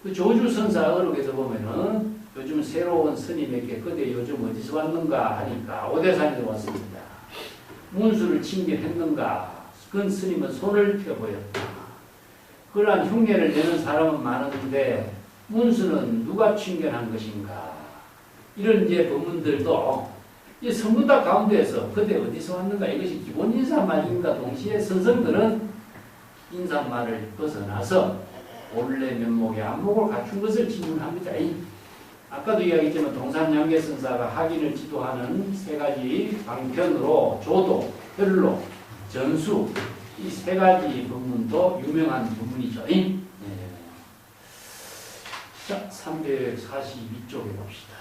그 조주선사 어록에서 보면은 요즘 새로운 스님에게 그대 요즘 어디서 왔는가 하니까 오대산에서 왔습니다. 문수를 칭견했는가? 그 스님은 손을 펴 보였다. 그러한 흉내를 내는 사람은 많은데 문수는 누가 칭견한 것인가? 이런 이제 법문들도 이 선문답 가운데에서 그때 어디서 왔는가 이것이 기본 인사말인가 동시에 선성들은 인사말을 벗어나서 본래 면목의 안목을 갖춘 것을 질문합니다. 아까도 이야기했지만 동산양계선사가 학인을 지도하는 세 가지 방편으로 조도, 별로, 전수 이 세 가지 법문도 유명한 법문이죠. 자, 342쪽에 봅시다.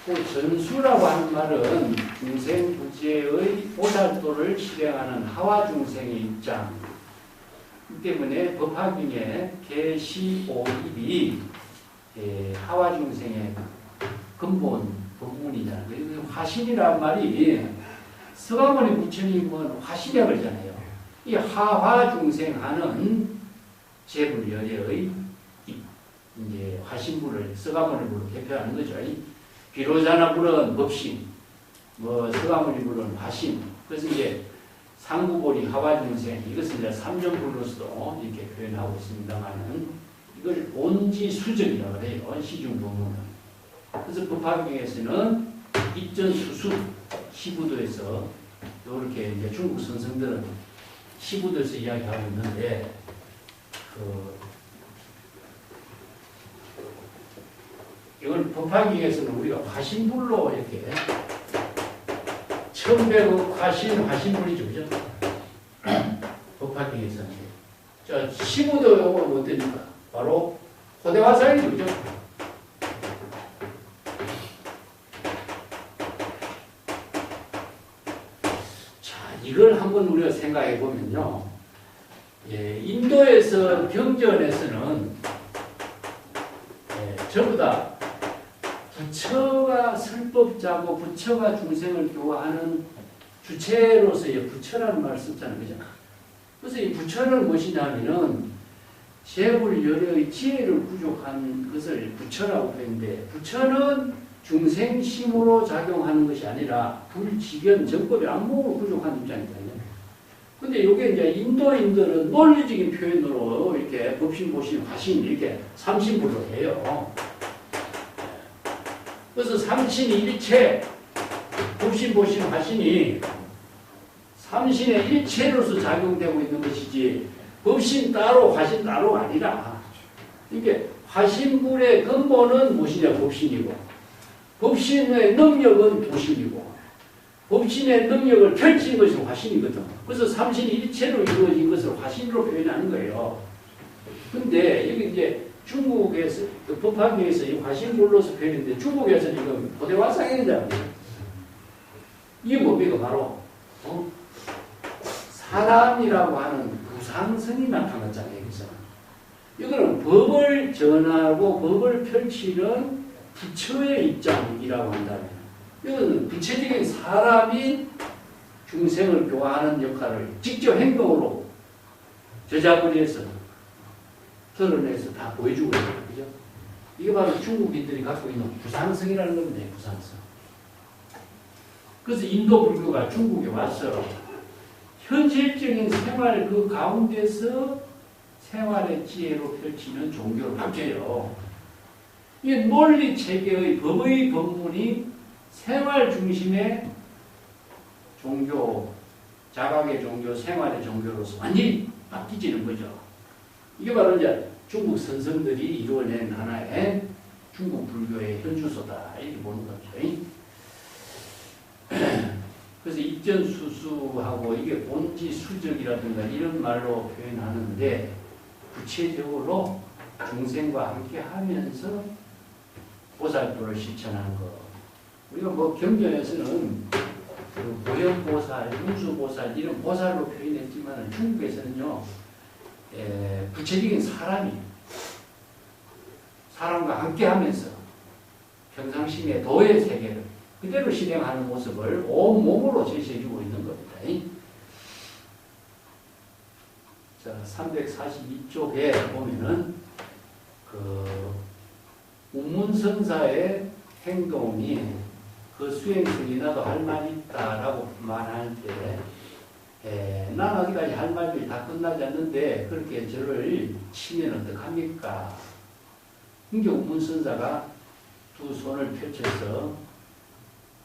그 전수라고 하는 말은 중생부재의 보살도를 실행하는 하와중생의 입장 때문에 법화경에 계시오입이 하와중생의 근본 법문이잖아요. 화신이란 말이 서가모니 부처님은 화신이라고 그러잖아요. 이 하화중생하는 제불열의 이제 화신부를 서가모니부로 대표하는 거죠. 비로자나 불은 법신, 서가모니 불은 화신. 그래서 이제 상구보리 하와중생 이것은 이제 삼정불로서도 이렇게 표현하고 있습니다만은 이걸 본지 수정이라고 해요. 시중법문은. 그래서 법화경에서는 입전 수수 시부도에서 이렇게 이제 중국 선생들은 시부도에서 이야기하고 있는데 이걸 법화기에서는 우리가 화신불로 이렇게 천백억 화신불이죠, 그죠? 법화기에서는 자 시부도 요거는 어떻습니까? 바로 호대화살이죠, 그죠? 이걸 한번 우리가 생각해 보면요. 예, 인도에서 경전에서는 전부 다 부처가 설법자고 부처가 중생을 교화하는 주체로서의 부처라는 말을 썼잖아요. 그죠? 그래서 이 부처는 무엇이냐면은 재불열의 지혜를 부족한 것을 부처라고 했는데 부처는 중생심으로 작용하는 것이 아니라 불지견 정법의 안목으로 부족한 입장이다. 근데 이게 이제 인도인들은 논리적인 표현으로 이렇게 법신, 보신, 화신 이렇게 삼신불로 해요. 그래서 삼신이 일체, 법신, 보신, 화신이 삼신의 일체로서 작용되고 있는 것이지 법신 따로, 화신 따로 아니라 이게 화신불의 근본은 무엇이냐? 법신이고 법신의 능력은 도신이고 법신의 능력을 펼친 것이 화신이거든. 그래서 삼신이 일체로 이루어진 것을 화신으로 표현하는 거예요. 근데 여기 이제 중국에서 법화기에서 이 화신불로서 표현했는데 중국에서는 이거 고대화상행이다. 이게 뭡니까? 바로 사람이라고 하는 구상성이 나타났잖아요. 여기서 이거는 법을 전하고 법을 펼치는 부처의 입장이라고 한다면 이거는 부처적인 사람이 중생을 교화하는 역할을 직접 행동으로 저작거리에서 드러내서 다 보여주고 있는 거죠. 이게 바로 중국인들이 갖고 있는 구상성이라는 겁니다. 구상성. 그래서 인도 불교가 중국에 와서 현실적인 생활 그 가운데서 생활의 지혜로 펼치는 종교로 바뀌어요. 이 논리 체계의 법의 법문이 생활 중심의 종교, 자각의 종교, 생활의 종교로서 완전히 바뀌지는 거죠. 이게 바로 이제 중국 선성들이 이루어낸 하나의 중국 불교의 현주소다 이렇게 보는 거죠. 그래서 입전수수하고 이게 본지수적이라든가 이런 말로 표현하는데 구체적으로 중생과 함께 하면서 보살도를 실천하는 것. 우리가 뭐 경전에서는 그 보현보살, 운수보살 이런 보살로 표현했지만 중국에서는요 구체적인 사람과 함께하면서 평상심의 도의 세계를 그대로 실행하는 모습을 온몸으로 제시해주고 있는 겁니다. 자, 342쪽에 보면은 우문선사의 행동이 그 수행성이 나도 할 말이 있다라고 말할 때, 난 어디까지 할 말이 다 끝나지 않는데 그렇게 저를 치면 어떡합니까? 그러니까 우문선사가 두 손을 펼쳐서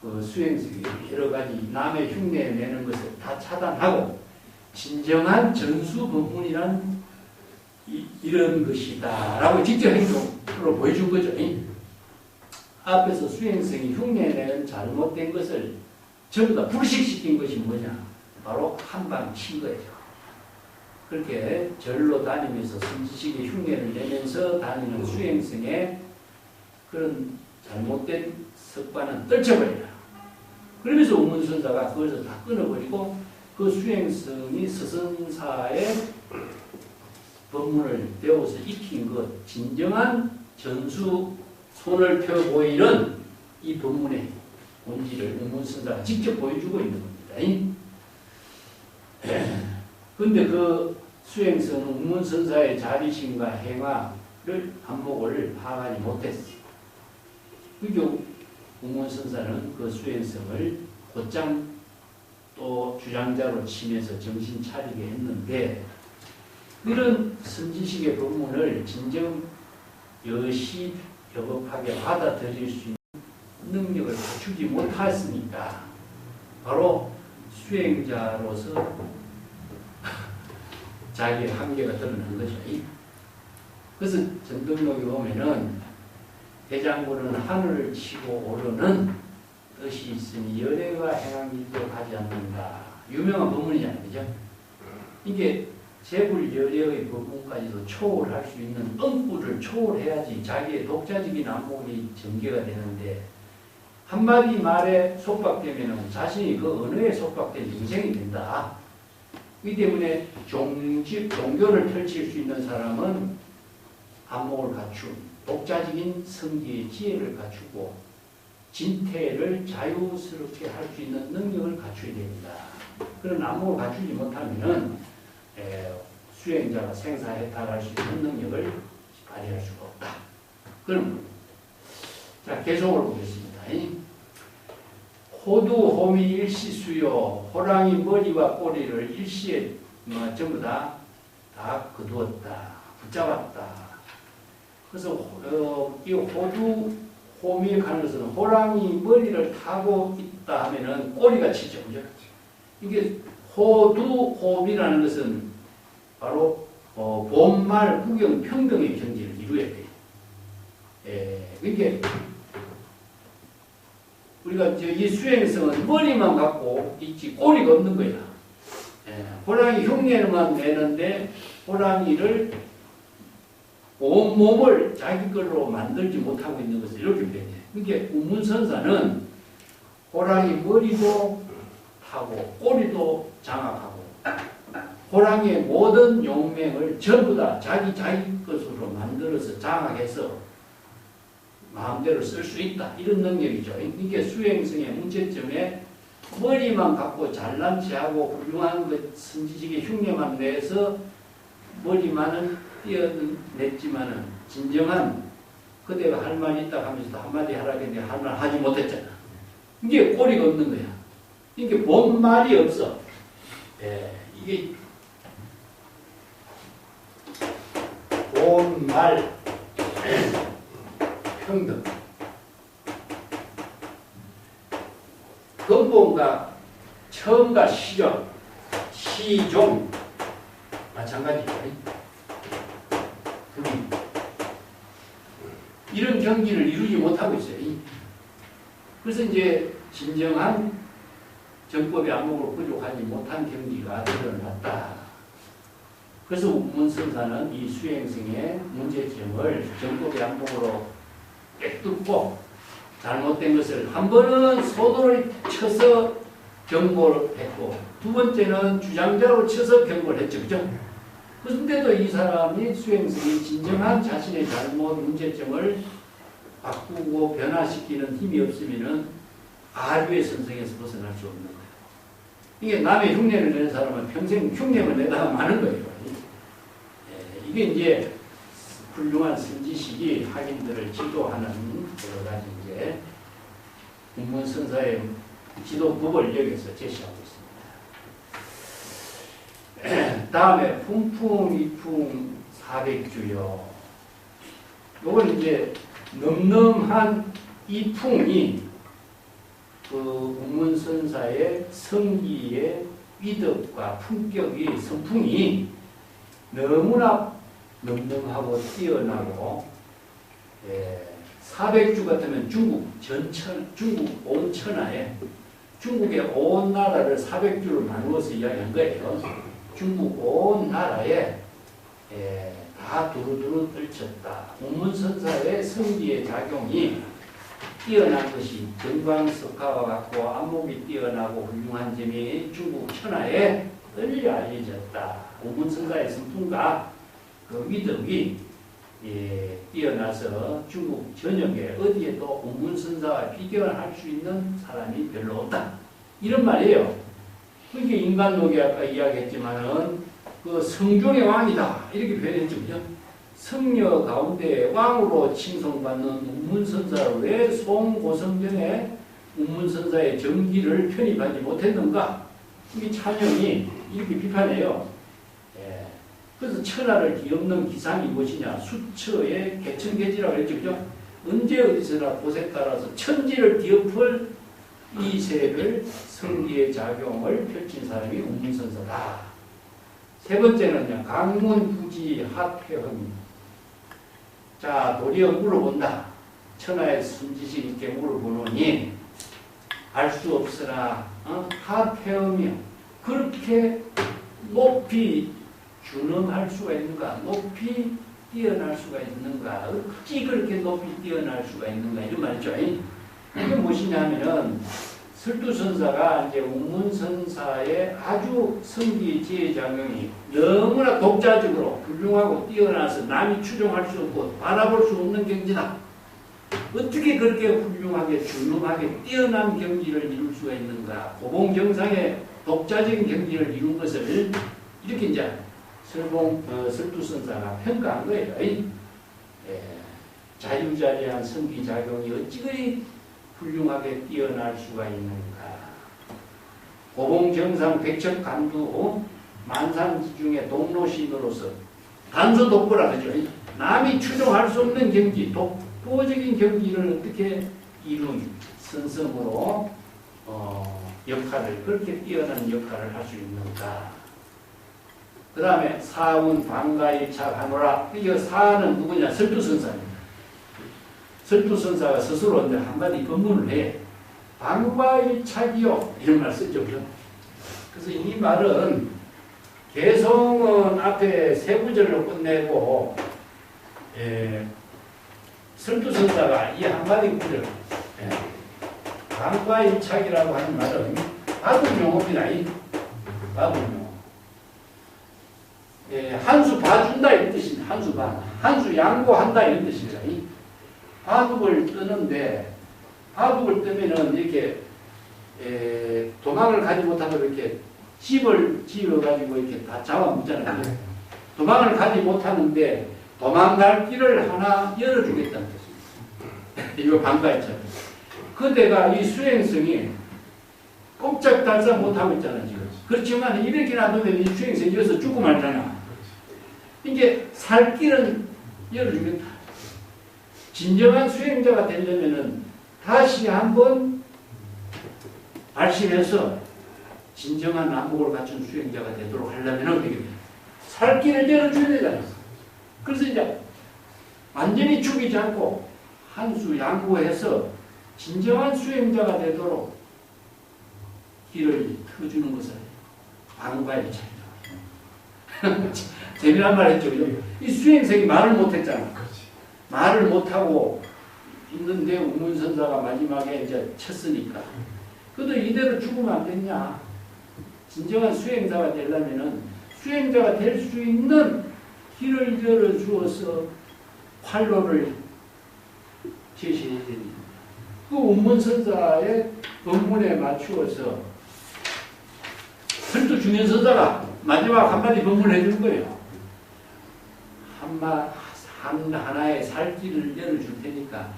그 수행성이 여러 가지 남의 흉내 내는 것을 다 차단하고 진정한 전수법문이란 이런 것이다 라고 직접 행동으로 보여준 거죠. 앞에서 수행성이 흉내내는 잘못된 것을 전부 다 불식시킨 것이 뭐냐? 바로 한 방 친 거예요. 그렇게 절로 다니면서 선지식의 흉내를 내면서 다니는 수행성의 그런 잘못된 습관은 떨쳐버리라. 그러면서 우문선사가 그것을 다 끊어버리고 그 수행성이 스승사의 법문을 배워서 익힌 것, 진정한 전수 손을 펴 보이는 이 법문의 본질을 우문선사가 직접 보여주고 있는 겁니다. 그런데 그 수행성은 우문선사의 자비심과 행화를 안목을 파악하지 못했어요. 그리고 우문선사는 그 수행성을 곧장 또 주장자로 치면서 정신 차리게 했는데 이런 선지식의 법문을 진정 여시 여법하게 받아들일 수 있는 능력을 갖추지 못했으니까 바로 수행자로서 자기의 한계가 드러난 거죠. 그래서 전등록에 보면은 대장군은 하늘을 치고 오르는 뜻이 있으니 열애가 행한 일도 하지 않는다. 유명한 법문이잖아요. 그죠? 이게 재불열애의 법문까지도 초월할 수 있는 응구를 초월해야지 자기의 독자적인 안목이 전개가 되는데 한마디 말에 속박되면 자신이 그 언어에 속박된 인생이 된다. 이 때문에 종교를 펼칠 수 있는 사람은 안목을 갖춘 독자적인 성기의 지혜를 갖추고 진태를 자유스럽게 할 수 있는 능력을 갖춰야 됩니다. 그런 안목을 갖추지 못하면 수행자가 생사해탈할 수 있는 능력을 발휘할 수가 없다. 그럼 자 계속을 보겠습니다. 호두, 호미, 일시수요. 호랑이 머리와 꼬리를 일시에 전부 다 거두었다. 붙잡았다. 그래서 이 호두, 호미에 가는 것은 호랑이 머리를 타고 있다 하면은 꼬리가 치죠. 그죠? 이게 호두, 호미라는 것은 바로 본말, 구경, 평등의 경지를 이루어야 돼요. 그러니까 우리가 이 수행성은 머리만 갖고 있지 꼬리가 없는 거야. 호랑이 흉내만 내는데 호랑이를 온몸을 자기 걸로 만들지 못하고 있는 것을 이렇게 표현해. 그러니까 우문선사는 호랑이 머리도 타고 꼬리도 장악하고 호랑이의 모든 용맹을 전부 다 자기 것으로 만들어서 장악해서 마음대로 쓸 수 있다. 이런 능력이죠. 이게 수행성의 문제점에 머리만 갖고 잘난 체하고 훌륭한 그 선지식의 흉내만 내서 머리만은 띄어냈지만은 진정한 그대가 할 말이 있다 하면서도 한마디 하라 했는데 할 말 하지 못했잖아. 이게 꼬리가 없는 거야. 이게 본 말이 없어. 이게 본 말 평등. 근본과 처음과 시점, 시종 마찬가지죠. 이런 경지를 이루지 못하고 있어요. 그래서 이제 진정한 정법의 안목을 부족하지 못한 경지가 드러났다. 그래서 우문선사는 이 수행성의 문제점을 정법의 안목으로 깨뚫고 잘못된 것을 한 번은 소도를 쳐서 경고를 했고 두 번째는 주장자로 쳐서 경고를 했죠. 그죠? 그런데도 이 사람이 수행성이 진정한 자신의 잘못 문제점을 바꾸고 변화시키는 힘이 없으면 아류의 선성에서 벗어날 수 없는 거예요. 이게 남의 흉내를 내는 사람은 평생 흉내만 내다가 마는 거예요. 이게 이제 훌륭한 선지식이 학인들을 지도하는 여러 가지 이제 국문선사의 지도법을 여기서 제시하고 있습니다. 다음에 풍풍, 이풍, 400주요. 요건 이제 늠름한 이풍이 그 국문선사의 성기의 위덕과 품격이 성풍이 너무나 늠름하고 뛰어나고 400주 같으면 중국 온 천하에 중국의 온 나라를 400주로 나누어서 이야기한 거예요. 중국 온 나라에 다 두루두루 떨쳤다. 국문선사의 성기의 작용이 뛰어난 것이 정광석화와 같고 안목이 뛰어나고 훌륭한 점이 중국 천하에 널리 알려졌다. 국문선사의 성품과 그 위덕이 뛰어나서 중국 전역에 어디에도 국문선사와 비교를 할 수 있는 사람이 별로 없다. 이런 말이에요. 그게 인간록이 아까 이야기했지만은 그 성종의 왕이다. 이렇게 표현했죠. 그죠? 성녀 가운데 왕으로 칭송받는 운문선사를 왜 송고성전에 운문선사의 정기를 편입하지 못했는가? 이 찬영이 이렇게 비판해요. 그래서 천하를 뒤엎는 기상이 무엇이냐? 수처의 개천개지라고 했죠. 그죠? 언제 어디서나 곳에 따라서 천지를 뒤엎을 이 세를 성기의 작용을 펼친 사람이 운문선사다. 세 번째는요, 강문부지 하태흠. 자, 도리어 물어본다. 천하의 순지식 있게 물어보노니 알 수 없으나 하태흠이요. 그렇게 높이 준엄할 수가 있는가? 높이 뛰어날 수가 있는가? 어찌 그렇게 높이 뛰어날 수가 있는가? 이런 말이죠. 이게 무엇이냐면은 설두선사가 이제 운문선사의 아주 성기 지혜작용이 너무나 독자적으로 훌륭하고 뛰어나서 남이 추종할 수 없고 바라볼 수 없는 경지다. 어떻게 그렇게 훌륭하게 준엄하게 뛰어난 경지를 이룰 수가 있는가? 고봉정상의 독자적인 경지를 이룬 것을 이렇게 이제 설두선사가 평가한 거예요. 자유자재한 성기작용이 어찌 그리 훌륭하게 뛰어날 수가 있는가. 고봉정상 백척간두 만상지중의 동로신으로서 단서독보라 그러죠. 남이 추종할 수 없는 경지, 독보적인 경지를 어떻게 이룬 선성으로 역할을, 그렇게 뛰어난 역할을 할 수 있는가. 그 다음에 사운 방가일착하노라. 이 사는 누구냐? 설두선사입니다. 설두선사가 스스로 한마디 법문을 해. 방과일착이요. 이런 말 쓰죠. 그래서 이 말은 개성은 앞에 세 구절로 끝내고 설두선사가 이 한마디 구절 방과일착이라고 하는 말은 바둑용어입니다. 바둑용어. 한수 봐준다 이런 뜻입니다. 한수 봐. 한수 양보한다 이런 뜻입니다. 바둑을 뜨는데 바둑을 뜨면은 이렇게 도망을 가지 못하고 이렇게 집을 지어가지고 이렇게 다 잡아먹잖아요. 도망을 가지 못하는데 도망갈 길을 하나 열어주겠다는 뜻입니다. 이거 방가했잖아요. 그대가 이 수행성이 꼼짝달싹 못하고 있잖아요. 지금. 그렇지만 이렇게 놔두면 이 수행성이 여기서 죽고 말잖아. 이게 살 길은 열어주겠다. 진정한 수행자가 되려면은 다시 한번 발심해서 진정한 안목을 갖춘 수행자가 되도록 하려면 살 길을 열어줘야 되잖아요. 그래서 이제 완전히 죽이지 않고 한수 양보해서 진정한 수행자가 되도록 길을 터주는 것을 방과의 차이다. 재미난 말 했죠. 이 수행생이 말을 못했잖아. 말을 못하고 있는데 운문선사가 마지막에 이제 쳤으니까. 그래도 이대로 죽으면 안 됐냐. 진정한 수행자가 되려면은 수행자가 될 수 있는 길을 열어주어서 활로를 제시해야 됩니다. 그 운문선사의 법문에 맞추어서 설두 중현선사가 마지막 한마디 법문을 해준 거예요. 하나의 살 길을 열어줄 테니까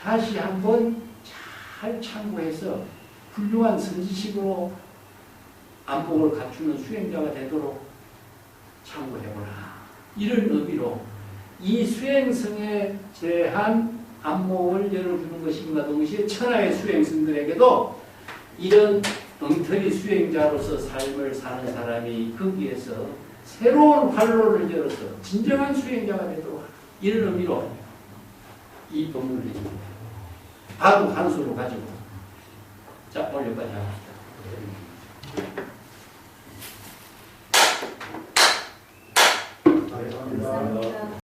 다시 한번 잘 참고해서 훌륭한 선지식으로 안목을 갖추는 수행자가 되도록 참고해보라. 이런 의미로 이 수행성에 대한 안목을 열어주는 것인가 동시에 천하의 수행성들에게도 이런 엉터리 수행자로서 삶을 사는 사람이 거기에서 새로운 활로를 열어서 진정한 수행자가 되도록 이런 의미로 이 법문을 해줍니다. 바둑 한 수로 가지고 자, 오늘 여기까지 합시다.